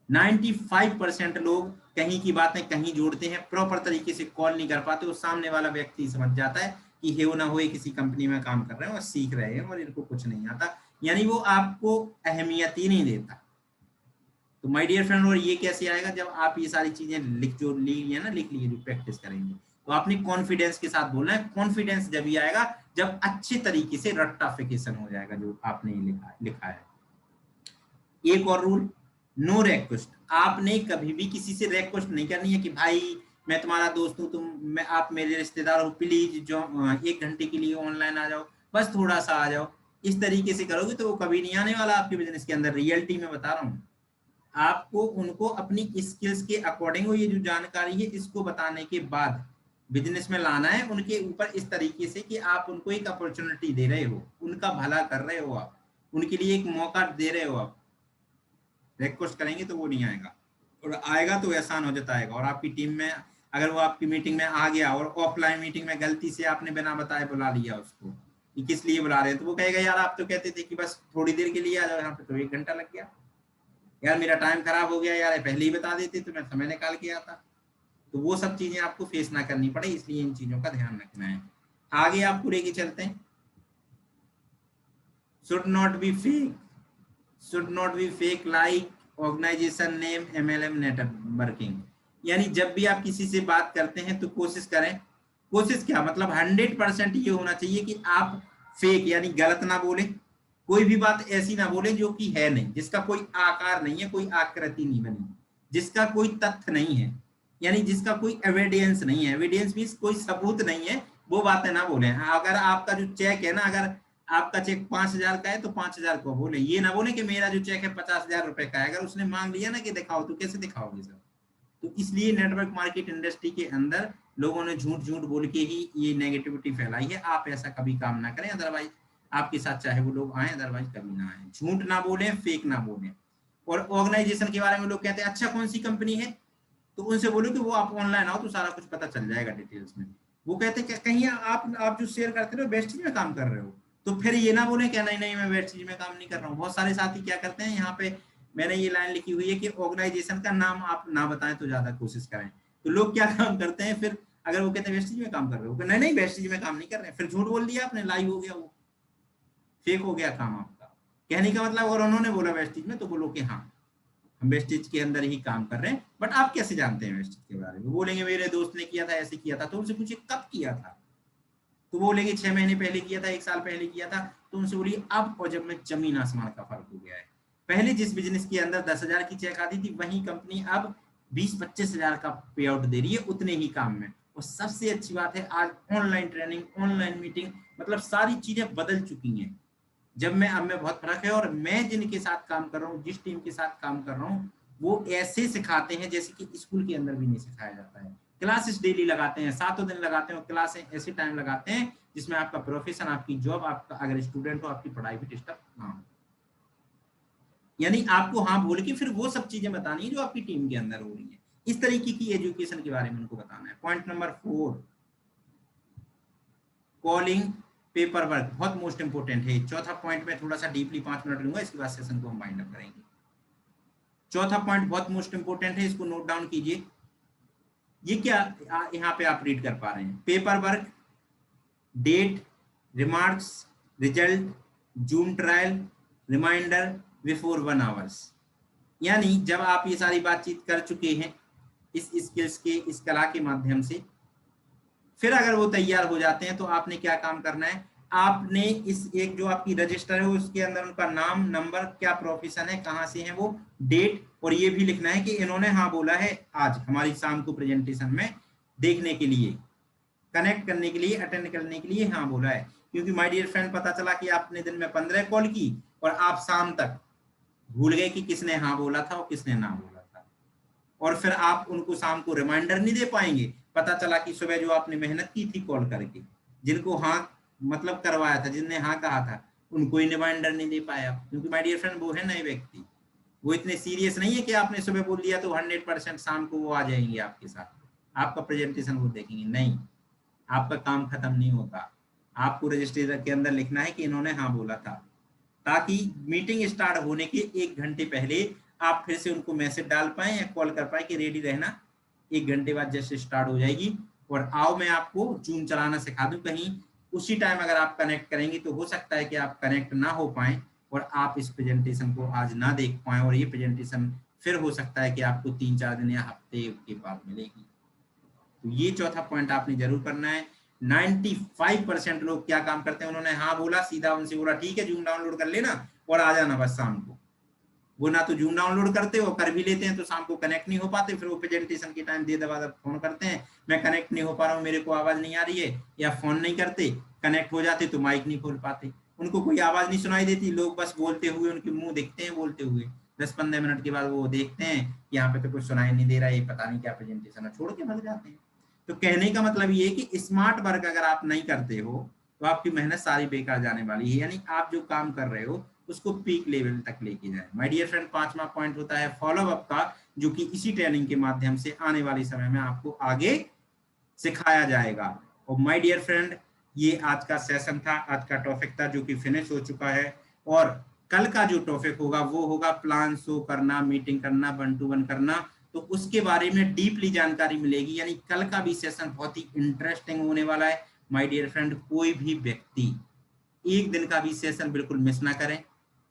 95% लोग कहीं की बातें कहीं जोड़ते हैं, प्रॉपर तरीके से कॉल नहीं कर पाते, और सामने वाला व्यक्ति समझ जाता है कि हे ना हो किसी कंपनी में काम कर रहे हैं और सीख रहे हैं और इनको कुछ नहीं आता, यानी वो आपको अहमियत ही नहीं देता। तो माय डियर फ्रेंड, और ये कैसे आएगा? जब आप ये सारी चीजें लिख ली जो प्रैक्टिस करेंगे, तो आपने कॉन्फिडेंस के साथ बोलना है। कॉन्फिडेंस जब ही आएगा जब अच्छे तरीके से रट्टाफिकेशन हो जाएगा जो आपने लिखा है। एक और रूल, नो रिक्वेस्ट। आपने कभी भी किसी से रिक्वेस्ट नहीं करनी है कि भाई मैं तुम्हारा दोस्त हूँ, आप मेरे रिश्तेदार हो, प्लीज जो 1 घंटे के लिए ऑनलाइन आ जाओ, बस थोड़ा सा आ जाओ। इस तरीके से करोगे तो वो कभी नहीं आने वाला आपके बिजनेस के अंदर। रियलिटी में बता रहा हूँ आपको, उनको अपनी स्किल्स के अकॉर्डिंग ये जो जानकारी है इसको बताने के बाद बिजनेस में लाना है उनके ऊपर, इस तरीके से कि आप उनको एक अपॉर्चुनिटी दे रहे हो, उनका भला कर रहे हो, आप उनके लिए एक मौका दे रहे हो। आप रिक्वेस्ट करेंगे तो वो नहीं आएगा, और आएगा तो एहसान हो जाता है। और आपकी टीम में अगर वो आपकी मीटिंग में आ गया और ऑफलाइन मीटिंग में गलती से आपने बिना बताए बुला लिया उसको कि किस लिए बुला रहे हैं, तो वो कहेगा यार आप तो कहते थे कि बस थोड़ी देर के लिए आ जाओ, यहाँ पे तो 1 घंटा लग गया, यार मेरा टाइम खराब हो गया, यार पहले ही बता देते तो मैं समय निकाल के आता। तो वो सब चीजें आपको फेस ना करनी पड़े, इसलिए इन चीजों का ध्यान रखना है। आगे आपको लेके चलते हैं। Should not be fake like organization name, MLM networking. यानी जब भी आप किसी से बात करते हैं तो कोशिश करें, कोशिश क्या मतलब 100% ये होना चाहिए कि आप फेक यानी गलत ना बोले, कोई भी बात ऐसी ना बोले जो कि है नहीं, जिसका कोई आकार नहीं है, कोई आकृति नहीं बनी, जिसका कोई तथ्य नहीं है, यानी जिसका कोई एविडेंस नहीं है। एविडेंस मींस कोई सबूत नहीं है, वो बातें ना बोले। अगर आपका जो चेक है ना, अगर आपका चेक 5,000 का है तो 5,000 को बोले, ये ना बोले कि मेरा जो चेक है 50,000 रुपए का है। अगर उसने मांग लिया ना कि दिखाओ, तो कैसे दिखाओगे सर? तो इसलिए नेटवर्क मार्केट इंडस्ट्री के अंदर लोगों ने झूठ झूठ बोल के ही ये नेगेटिविटी फैलाई है। आप ऐसा कभी काम ना करें, अदरवाइज आपके साथ चाहे वो लोग आए, अदरवाइज कभी ना आए। झूठ ना बोले, फेक ना बोले। और ऑर्गेनाइजेशन के बारे में लोग कहते हैं अच्छा कौन सी कंपनी है, तो उनसे बोलो कि वो आप ऑनलाइन आओ तो सारा कुछ पता चल जाएगा डिटेल्स में। वो कहते हैं कहीं आप जो शेयर करते हो वेस्टेज में काम कर रहे हो, तो फिर ये ना बोले क्या नहीं नहीं मैं वेस्टेज में काम नहीं कर रहा हूँ। बहुत सारे साथी क्या करते हैं, यहाँ पे मैंने ये लाइन लिखी हुई है कि ऑर्गेनाइजेशन का नाम आप ना बताएं तो ज्यादा कोशिश करें। तो लोग क्या काम करते हैं फिर, अगर वो कहते हैं वेस्टेज में काम कर रहे हो, नहीं नहीं वेस्टेज में काम नहीं कर रहे, फिर झूठ बोल दिया आपने, लाइव हो गया, वो फेक हो गया काम आपका। कहने का मतलब अगर उन्होंने बोला वेस्टेज में तो बोलो कि हाँ हम वेस्टेज के अंदर ही काम कर रहे हैं, बट आप कैसे जानते हैं वेस्टेज के बारे में? बोलेंगे मेरे दोस्त ने किया था, ऐसे किया था। तो उनसे पूछिए कब किया था, तो बोलेंगे 6 महीने पहले किया था, 1 साल पहले किया था। तो उनसे बोलिए अब और जब में जमीन आसमान का फर्क हो गया है। पहले जिस बिजनेस के अंदर 10,000 की चेक आती थी, वही कंपनी अब 20-25,000 का पे आउट दे रही है उतने ही काम में। और सबसे अच्छी बात है आज ऑनलाइन ट्रेनिंग, ऑनलाइन मीटिंग, मतलब सारी चीजें बदल चुकी हैं। जब मैं अब में बहुत फर्क है, और मैं जिनके साथ काम कर रहा हूँ, जिस टीम के साथ काम कर रहा हूँ, वो ऐसे सिखाते हैं जैसे कि स्कूल के अंदर भी नहीं सिखाया जाता है। क्लासेस डेली लगाते हैं, 7 दिन लगाते हैं, और क्लासें ऐसे टाइम लगाते हैं जिसमें आपका प्रोफेशन, आपकी जॉब, आपका अगर स्टूडेंट हो, आपकी पढ़ाई भी डिस्टर्ब ना हो। यानी आपको हाँ बोल के फिर वो सब चीजें बतानी है जो आपकी टीम के अंदर हो रही है। इस तरीके की एजुकेशन के बारे में उनको बताना है। Point number 4, calling paper work, बहुत मोस्ट इंपोर्टेंट है। चौथा पॉइंट में थोड़ा सा डीपली 5 मिनट लूंगा, इसके बाद सेशन को हम वाइंड अप करेंगे। चौथा पॉइंट बहुत मोस्ट इंपोर्टेंट है, इसको नोट डाउन कीजिए। ये क्या यहाँ पे आप रीड कर पा रहे हैं, paper work, date, remarks, result, zoom trial, reminder before 1 hours. यानी जब आप ये सारी बातचीत कर चुके हैं इस स्किल्स के, इस कला के माध्यम से, फिर अगर वो तैयार हो जाते हैं तो आपने क्या काम करना है, आपने इस एक जो आपकी रजिस्टर है उसके अंदर उनका नाम, नंबर, क्या प्रोफेशन है, कहाँ से है वो, डेट, और ये भी लिखना है कि इन्होंने हाँ बोला है आज हमारी शाम को प्रेजेंटेशन में देखने के लिए, कनेक्ट करने के लिए, अटेंड करने के लिए हाँ बोला है। क्योंकि माय डियर फ्रेंड पता चला कि आपने दिन में 15 कॉल की और आप शाम तक भूल गए कि किसने हाँ बोला था और किसने ना बोला था, और फिर आप उनको शाम को रिमाइंडर नहीं दे पाएंगे। पता चला कि सुबह जो आपने मेहनत की थी कॉल करके, जिनको हाँ मतलब करवाया था, जिनने हाँ कहा था, उनको ही रिमाइंडर नहीं दे पाया, क्योंकि माय डियर फ्रेंड वो है नए व्यक्ति, वो इतने सीरियस नहीं है कि आपने सुबह बोल दिया तो 100% शाम को वो आ जाएंगे आपके साथ, आपका प्रेजेंटेशन वो देखेंगे नहीं, आपका काम खत्म नहीं होता। आपको रजिस्टर के अंदर लिखना है कि इन्होंने हाँ बोला था, ताकि मीटिंग स्टार्ट होने के 1 घंटे पहले आप फिर से उनको मैसेज डाल पाए या कॉल कर पाए कि रेडी रहना, 1 घंटे बाद जैसे स्टार्ट हो जाएगी, और आओ मैं आपको जूम चलाना सिखा दूं। कहीं उसी टाइम अगर आप कनेक्ट करेंगे तो हो सकता है कि आप कनेक्ट ना हो पाए और आप इस प्रेजेंटेशन को आज ना देख पाए, और ये प्रेजेंटेशन फिर हो सकता है कि आपको 3-4 दिन या हफ्ते के बाद मिलेगी। तो ये चौथा पॉइंट आपने जरूर करना है। 95% लोग क्या काम करते हैं, उन्होंने हाँ बोला, सीधा उनसे बोला ठीक है जूम डाउनलोड कर लेना और आ जाना बस शाम को। वो ना तो जूम डाउनलोड करते हो, कर भी लेते हैं तो शाम को कनेक्ट नहीं हो पाते, फिर वो प्रेजेंटेशन के टाइम दे दबा फोन करते हैं, मैं कनेक्ट नहीं हो पा रहा हूँ, मेरे को आवाज नहीं आ रही है, या फोन नहीं करते, कनेक्ट हो जाते तो माइक नहीं खोल पाते, उनको कोई आवाज नहीं सुनाई देती, लोग बस बोलते हुए उनके मुंह दिखते हैं बोलते हुए, 10-15 मिनट के बाद वो देखते हैं कि यहाँ पे तो कुछ सुनाई नहीं दे रहा है, ये पता नहीं क्या प्रेजेंटेशन है, छोड़ के भाग जाते हैं। तो कहने का मतलब ये है कि स्मार्ट वर्क अगर आप नहीं करते हो तो आपकी मेहनत सारी बेकार जाने वाली है, यानी आप जो काम कर रहे हो उसको पीक लेवल तक लेके जाए। माय डियर फ्रेंड, 5वां पॉइंट होता है फॉलो अप का, जो कि इसी ट्रेनिंग के माध्यम से आने वाले समय में आपको आगे सिखाया जाएगा। और माय डियर फ्रेंड, ये आज का सेशन था, आज का टॉपिक था जो कि फिनिश हो चुका है, और कल का जो टॉपिक होगा वो होगा प्लान शो करना, मीटिंग करना, 1 to 1 करना, तो उसके बारे में डीपली जानकारी मिलेगी, यानी कल का भी सेशन बहुत ही इंटरेस्टिंग होने वाला है। माय डियर फ्रेंड, कोई भी व्यक्ति एक दिन का भी सेशन बिल्कुल मिस ना करें।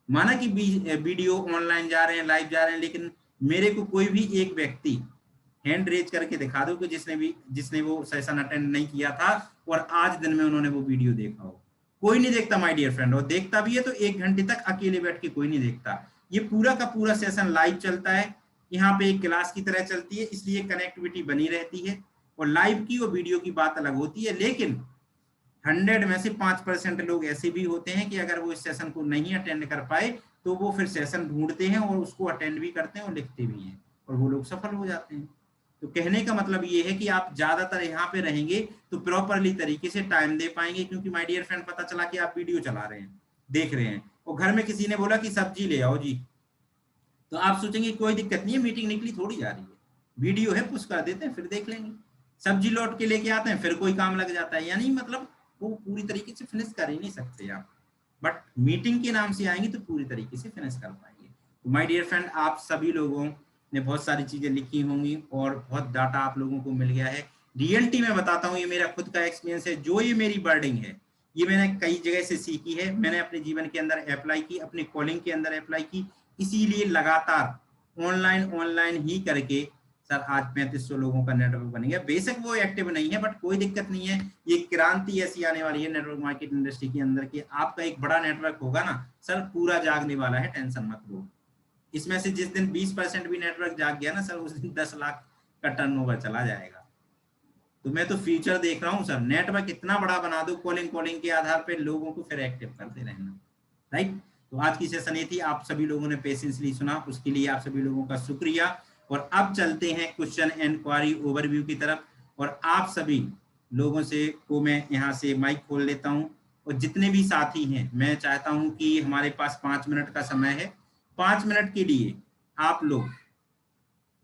माना कि वीडियो ऑनलाइन जा रहे हैं, लाइव जा रहे हैं, लेकिन मेरे को कोई भी एक व्यक्ति हैंड रेज करके दिखा दो कि जिसने वो सेशन अटेंड नहीं किया था और आज दिन में उन्होंने वो वीडियो देखा हो। कोई नहीं देखता माय डियर फ्रेंड, और देखता भी है तो 1 घंटे तक अकेले बैठ के कोई नहीं देखता। ये पूरा का पूरा सेशन लाइव चलता है, यहाँ पे एक क्लास की तरह चलती है, इसलिए कनेक्टिविटी बनी रहती है, और लाइव की और वीडियो की बात अलग होती है। लेकिन 100 में से 5% लोग ऐसे भी होते हैं कि अगर वो इस सेशन को नहीं अटेंड कर पाए तो वो फिर सेशन ढूंढते हैं और उसको अटेंड भी करते हैं और लिखते भी हैं, और वो लोग सफल हो जाते हैं। तो कहने का मतलब ये है कि आप ज्यादातर यहाँ पे रहेंगे तो प्रॉपरली तरीके से टाइम दे पाएंगे, क्योंकि माय डियर फ्रेंड पता चला कि आप वीडियो चला रहे हैं, देख रहे हैं, और घर में किसी ने बोला कि सब्जी ले आओ जी, तो आप सोचेंगे कोई दिक्कत नहीं है, मीटिंग निकली थोड़ी जा रही है, वीडियो है पुश कर देते हैं फिर देख लेंगे। सब्जी लौट के लेके आते हैं, फिर कोई काम लग जाता है, यानी मतलब वो पूरी तरीके से फिनिश कर ही नहीं सकते आप, बट मीटिंग के नाम से आएंगे तो पूरी तरीके से फिनिश कर पाएंगे। तो माय डियर फ्रेंड, आप सभी लोगों ने बहुत सारी चीजें लिखी होंगी और बहुत डाटा आप लोगों को मिल गया है। रियलिटी में बताता हूँ, ये मेरा खुद का एक्सपीरियंस है, जो ये मेरी वर्डिंग है ये मैंने कई जगह से सीखी है, मैंने अपने जीवन के अंदर अप्लाई की, अपने कॉलिंग के अंदर अप्लाई की, इसीलिए लगातार ऑनलाइन ही करके सर आज 3500 लोगों का नेटवर्क बन गया। बेशक वो एक्टिव नहीं है बट कोई दिक्कत नहीं है, ये क्रांति ऐसी आने वाली है नेटवर्क मार्केट इंडस्ट्री के अंदर कि आपका एक बड़ा नेटवर्क होगा ना सर, पूरा जागने वाला है, टेंशन मत लो। इसमें से जिस दिन 20% भी नेटवर्क जाग गया ना सर, उस दिन 10 लाख का टर्नओवर चला जाएगा। तो मैं तो फ्यूचर देख रहा हूँ सर, नेटवर्क इतना बड़ा बना दो, कॉलिंग के आधार पर लोगों को फिर एक्टिव करते रहना, राइट। तो आज की सेशन ये थी, आप सभी लोगों ने पेशेंसली सुना, उसके लिए आप सभी लोगों का शुक्रिया। और अब चलते हैं क्वेश्चन एंक्वायरी ओवरव्यू की तरफ, और आप सभी लोगों से को मैं यहाँ से माइक खोल लेता हूँ, और जितने भी साथी हैं मैं चाहता हूँ कि हमारे पास 5 मिनट का समय है, 5 मिनट के लिए आप लोग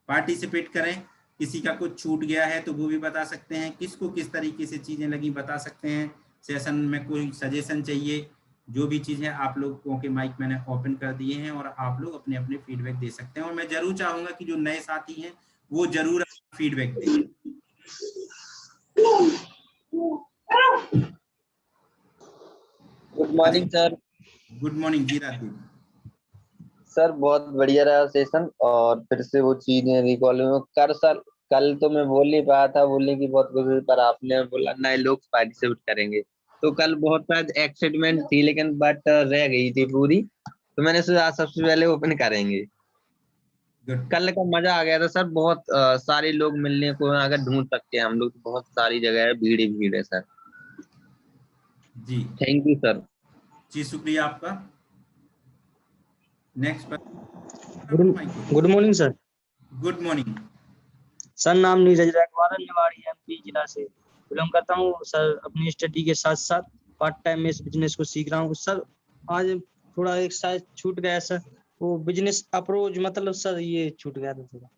पार्टिसिपेट करें। किसी का कुछ छूट गया है तो वो भी बता सकते हैं, किसको किस तरीके से चीजें लगी बता सकते हैं, सेशन में कोई सजेशन चाहिए, जो भी चीज है आप लोगों के माइक मैंने ओपन कर दिए हैं और आप लोग अपने अपने फीडबैक दे सकते हैं। और मैं जरूर चाहूंगा कि जो नए साथी हैं वो जरूर फीडबैक दें। Good morning sir. Good morning जी राजीव सर बहुत बढ़िया रहा सेशन, और फिर से वो चीजें रिकॉल कर सर। कल तो मैं बोल नहीं पाया था, बोलने की बहुत कोशिश, पर आपने बोला नए लोग पार्टिसिपेट करेंगे, तो कल बहुत शायद एक्साइटमेंट थी, लेकिन बट रह गई थी पूरी, तो मैंने सोचा सबसे पहले ओपन करेंगे। कल का मजा आ गया था सर, बहुत सारे लोग मिलने को अगर ढूंढ सकते हैं हम लोग, तो बहुत सारी जगह है, भीड़ ही भीड़ है सर जी। थैंक यू सर जी शुक्रिया आपका। Next good morning sir. Good morning sir नाम नीरज रखवाला, निवाड़ी एमपी जिला से बिलोंग करता हूँ सर। अपनी स्टडी के साथ साथ पार्ट टाइम में इस बिजनेस को सीख रहा हूँ सर। आज थोड़ा एक साइज छूट गया सर, वो बिजनेस अप्रोच मतलब सर ये छूट गया था थोड़ा।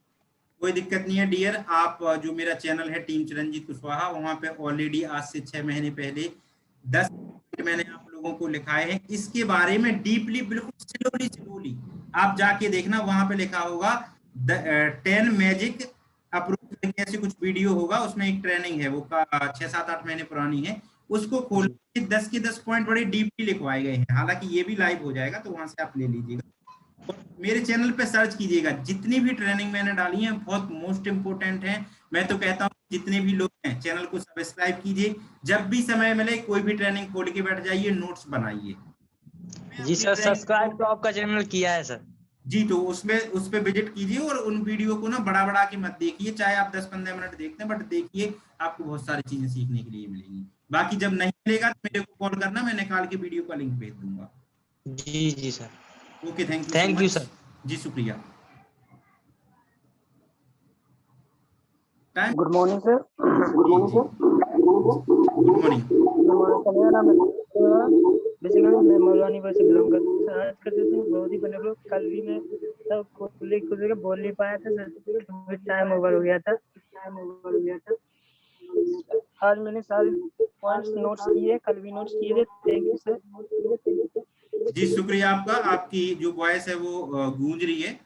कोई दिक्कत नहीं है डियर, आप जो मेरा चैनल है टीम चिरंजीत कुशवाहा, वहां पे ऑलरेडी आज से 6 महीने पहले 10 मैंने आप लोगों को लिखाए हैं इसके बारे में डीपली, बिल्कुल स्लोली आप जाके देखना, वहां पे लिखा होगा 10 मैजिक अप्रोच करके ऐसी कुछ वीडियो होगा, उसमें एक ट्रेनिंग है वो 6-7-8 महीने पुरानी है, उसको खोल के 10 के 10 पॉइंट बड़े डीपली लिखवाए गए हैं। हालांकि ये भी लाइव हो जाएगा तो वहां से आप ले लीजिएगा। मेरे चैनल पे सर्च कीजिएगा, जितनी भी ट्रेनिंग मैंने डाली है बहुत मोस्ट इंपोर्टेंट है। मैं तो कहता हूँ जितने भी लोग हैं चैनल को सब्सक्राइब कीजिए, जब भी समय मिले कोई भी ट्रेनिंग खोल के बैठ जाइए, नोट्स बनाइए। जी सर, सब्सक्राइब तो आपका चैनल किया है सर। जी, तो उसमें उस पे विजिट कीजिए और उन वीडियो को ना बड़ा के मत देखिए, चाहे आप 10-15 मिनट देखते हैं, बट देखिए, आपको बहुत सारी चीजें सीखने के लिए मिलेंगी। बाकी जब नहीं मिलेगा तो मेरे को कॉल करना, मैं निकाल के वीडियो का लिंक भेज दूंगा। जी sir. Okay, thank you thank you sir. जी, शुक्रिया। Good morning sir. Good morning. मेरा नाम बेसिकली मैं मौलानी से बिलोंग करता हूँ सर। आज का सेशन बहुत ही बने लोग, कल भी मैं सब खुल बोल नहीं पाया था सर, टाइम ओवर हो गया था। आज मैंने सारे पॉइंट्स नोट्स किए, कल भी नोट्स किए थे। Thank you sir. जी, शुक्रिया आपका। आपकी जो वॉइस है वो गूंज रही है,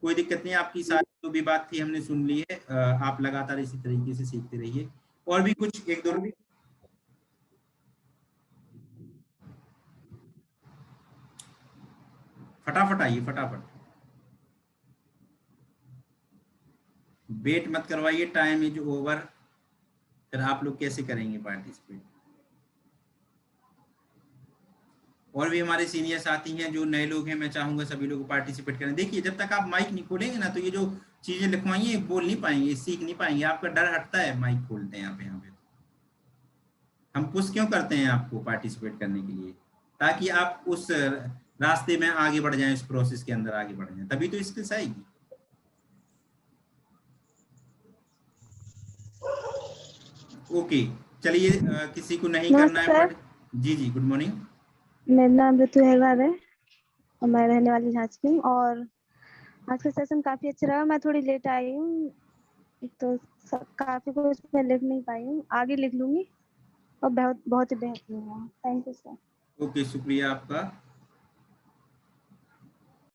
कोई दिक्कत नहीं, आपकी सारी जो भी बात थी हमने सुन ली है। आप लगातार इसी तरीके से सीखते रहिए। और भी कुछ एक दो फटाफट आइए, फटाफट, वेट मत करवाइए, टाइम इज ओवर। फिर आप लोग कैसे करेंगे पार्टिसिपेट? और भी हमारे सीनियर साथी हैं जो नए लोग हैं, मैं चाहूंगा सभी लोग पार्टिसिपेट करें। देखिए, जब तक आप माइक नहीं खोलेंगे ना तो ये जो चीजें लिखवाई हैं बोल नहीं पाएंगे, सीख नहीं पाएंगे। आपका डर हटता है माइक खोलते हैं यहाँ पे हम पुश क्यों करते हैं आपको पार्टिसिपेट करने के लिए? ताकि आप उस रास्ते में आगे बढ़ जाएं, उस प्रोसेस के अंदर आगे बढ़ जाएं, तभी तो स्किल्स आएगी। ओके, चलिए, किसी को नहीं करना है। जी जी, गुड मॉर्निंग। मेरा नाम ऋतु हेगवार है और मैं रहने वाली झांसी हूँ। और आज का सेशन काफी अच्छा रहा। मैं थोड़ी लेट आई हूँ तो काफी कुछ मैं लिख नहीं पाई हूँ, आगे लिख लूंगी और बहुत ही बेहतरीन है। Thank you sir. ओके, शुक्रिया आपका।